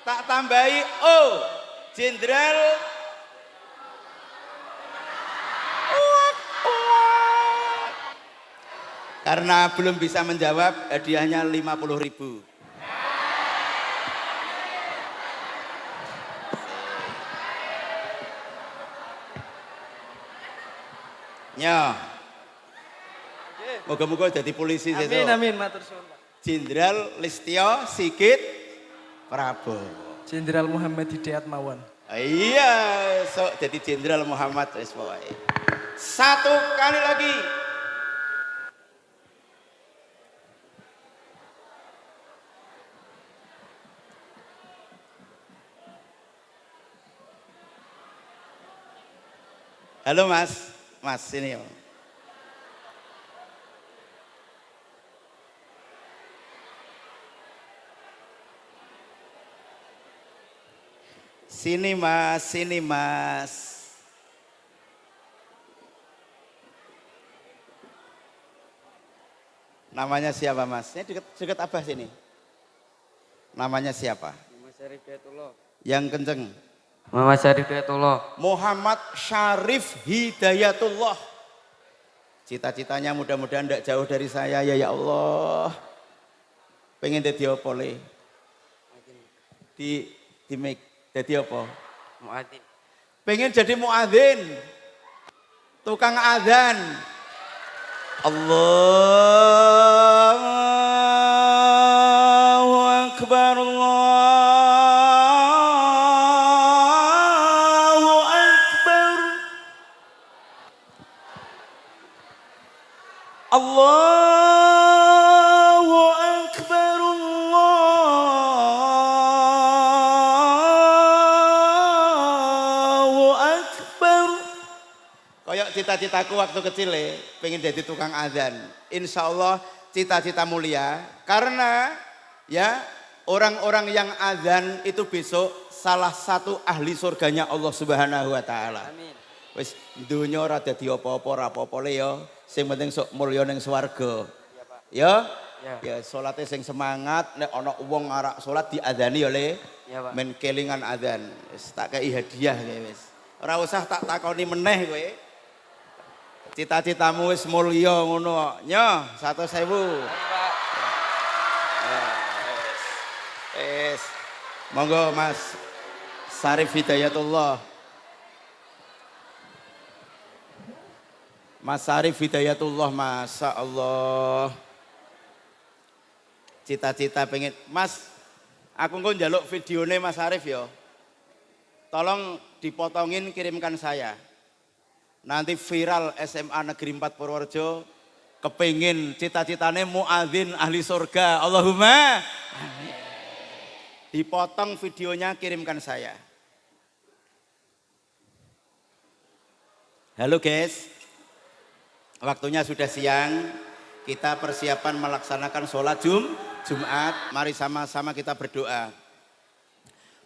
tak tambahi O. Jenderal karena belum bisa menjawab, hadiahnya 50.000. Ya. Moga-moga jadi polisi sesuk. Amin amin matur suwun Pak. Jenderal Listio Sigit Prabowo. Jenderal Muhammad Hidayat mawon. Iya, sok jadi Jenderal Muhammad wis pokoke. Satu kali lagi. Halo Mas. Mas, sini. Sini Mas, sini Mas. Namanya siapa Mas? Ini dekat Abah sini. Namanya siapa? Muhammad Syarif Hidayatullah. Yang kenceng. Muhammad Syarif Hidayatullah. Muhammad Syarif Hidayatullah. Cita-citanya mudah-mudahan tidak jauh dari saya ya Allah. Pengen jadi apa le? Di mic jadi apa? Muadzin. Pengen jadi muadzin. Tukang adzan. Allahu Akbar. Allahu Akbar, Allahu Akbar. Kayak cita-citaku waktu kecil pengen jadi tukang adzan. Insya Allah cita-cita mulia. Karena ya orang-orang yang adzan itu besok salah satu ahli surganya Allah Subhanahu wa Ta'ala. Amin. Wis dunya ora dadi apa-apa ora apa-apa le ya. Sing penting sok mulya ning swarga. Iya, Pak. Ya? Ya. Ya salate sing semangat nek ana wong ngarak salat diadzani ya le. Iya, Pak. Men kelingan adzan. Wis tak kei hadiah kowe wis. Ora usah tak takoni meneh kowe. Cita-citamu wis mulya ngono kok. Nyo, 100.000. Pak. Wis. Monggo Mas Syarif Hidayatullah. Mas Syarif Hidayatullah, Masya Allah. Cita-cita pengen, Mas, aku kok njaluk videonya Mas Syarif ya. Tolong dipotongin, kirimkan saya. Nanti viral SMA Negeri 4 Purworejo, kepingin cita-citanya muadzin ahli surga. Allahumma. Dipotong videonya, kirimkan saya. Halo guys. Waktunya sudah siang, kita persiapan melaksanakan sholat Jumat. Mari sama-sama kita berdoa.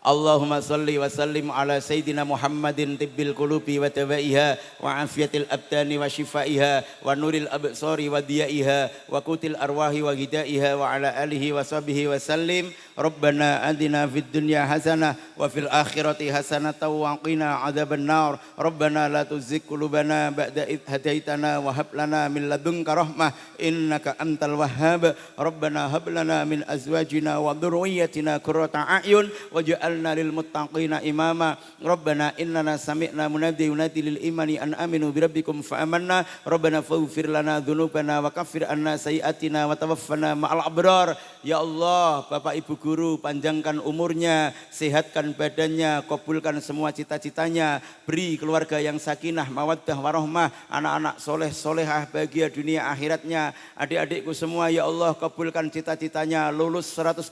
Allahumma salli wa sallim ala Sayyidina Muhammadin tibbil qulubi wa tabaiha wa afiyatil abdani wa shifaiha wa nuril absari wa diyaiha wa kutil arwahi wa hidaiha wa ala alihi wa sahbihi wa sallim. Rabbana adina fid dunya hasanah wa fil akhirati hasanah wa qina adzaban nar. Rabbana la tuzigh qulubana ba'da idh hadaitana wa hab lana min ladunka rahmah innaka antal wahhab. Rabbana hab lana min azwajina wa dhurriyyatina qurrata a'yun waj'alna lil muttaqina imama. Rabbana innana sami'na munadi yunadi lil imani an aminu bi rabbikum fa amanna. Rabbana faghfir lana dzunubana wa kaffir anna sayiatina wa tawaffana ma'al abrar. Ya Allah, Bapak Ibu guru, panjangkan umurnya, sehatkan badannya, kabulkan semua cita-citanya, beri keluarga yang sakinah, mawaddah, warahmah, anak-anak soleh, solehah, bahagia dunia akhiratnya. Adik-adikku semua ya Allah kabulkan cita-citanya, lulus 100%,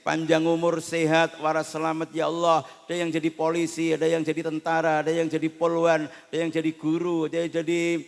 panjang umur, sehat, waras selamat ya Allah. Ada yang jadi polisi, ada yang jadi tentara, ada yang jadi polwan, ada yang jadi guru, ada yang jadi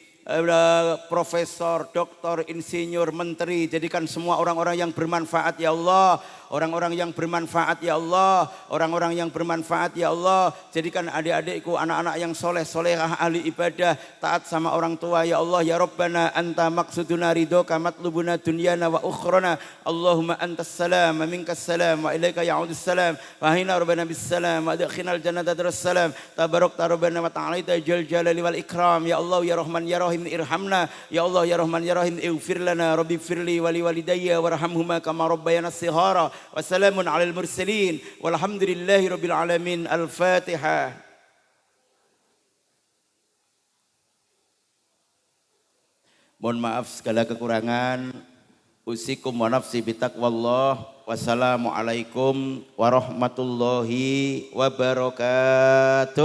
profesor, doktor, insinyur, menteri. Jadikan semua orang-orang yang bermanfaat ya Allah. Orang-orang yang bermanfaat ya Allah. Orang-orang yang bermanfaat ya Allah. Jadikan adik-adikku anak-anak yang soleh, solehah, ahli ibadah, taat sama orang tua ya Allah. Ya Rabbana anta maksuduna ridhoka matlubuna dunyana wa ukhrana. Allahumma antas salam wa minkas salam wa ilaika ya'udus salam. Wahina Rabbana bis salam wa adkhilnal jannata darus salam. Tabarakta Rabbana wa ta'alaita jal jalali wal ikram. Ya Allah ya Rahman ya Rahim irhamna. Ya Allah ya Rahman ya Rahim ighfir lana. Rabbi firli wali walidayya warhamhuma kama rabbayana shighara. Wassalamun alal mursalin walhamdulillahi rabbil alamin. Al-Fatihah. Mohon maaf segala kekurangan. Usikum wa nafsi bitaqwallah. Wassalamualaikum warahmatullahi wabarakatuh.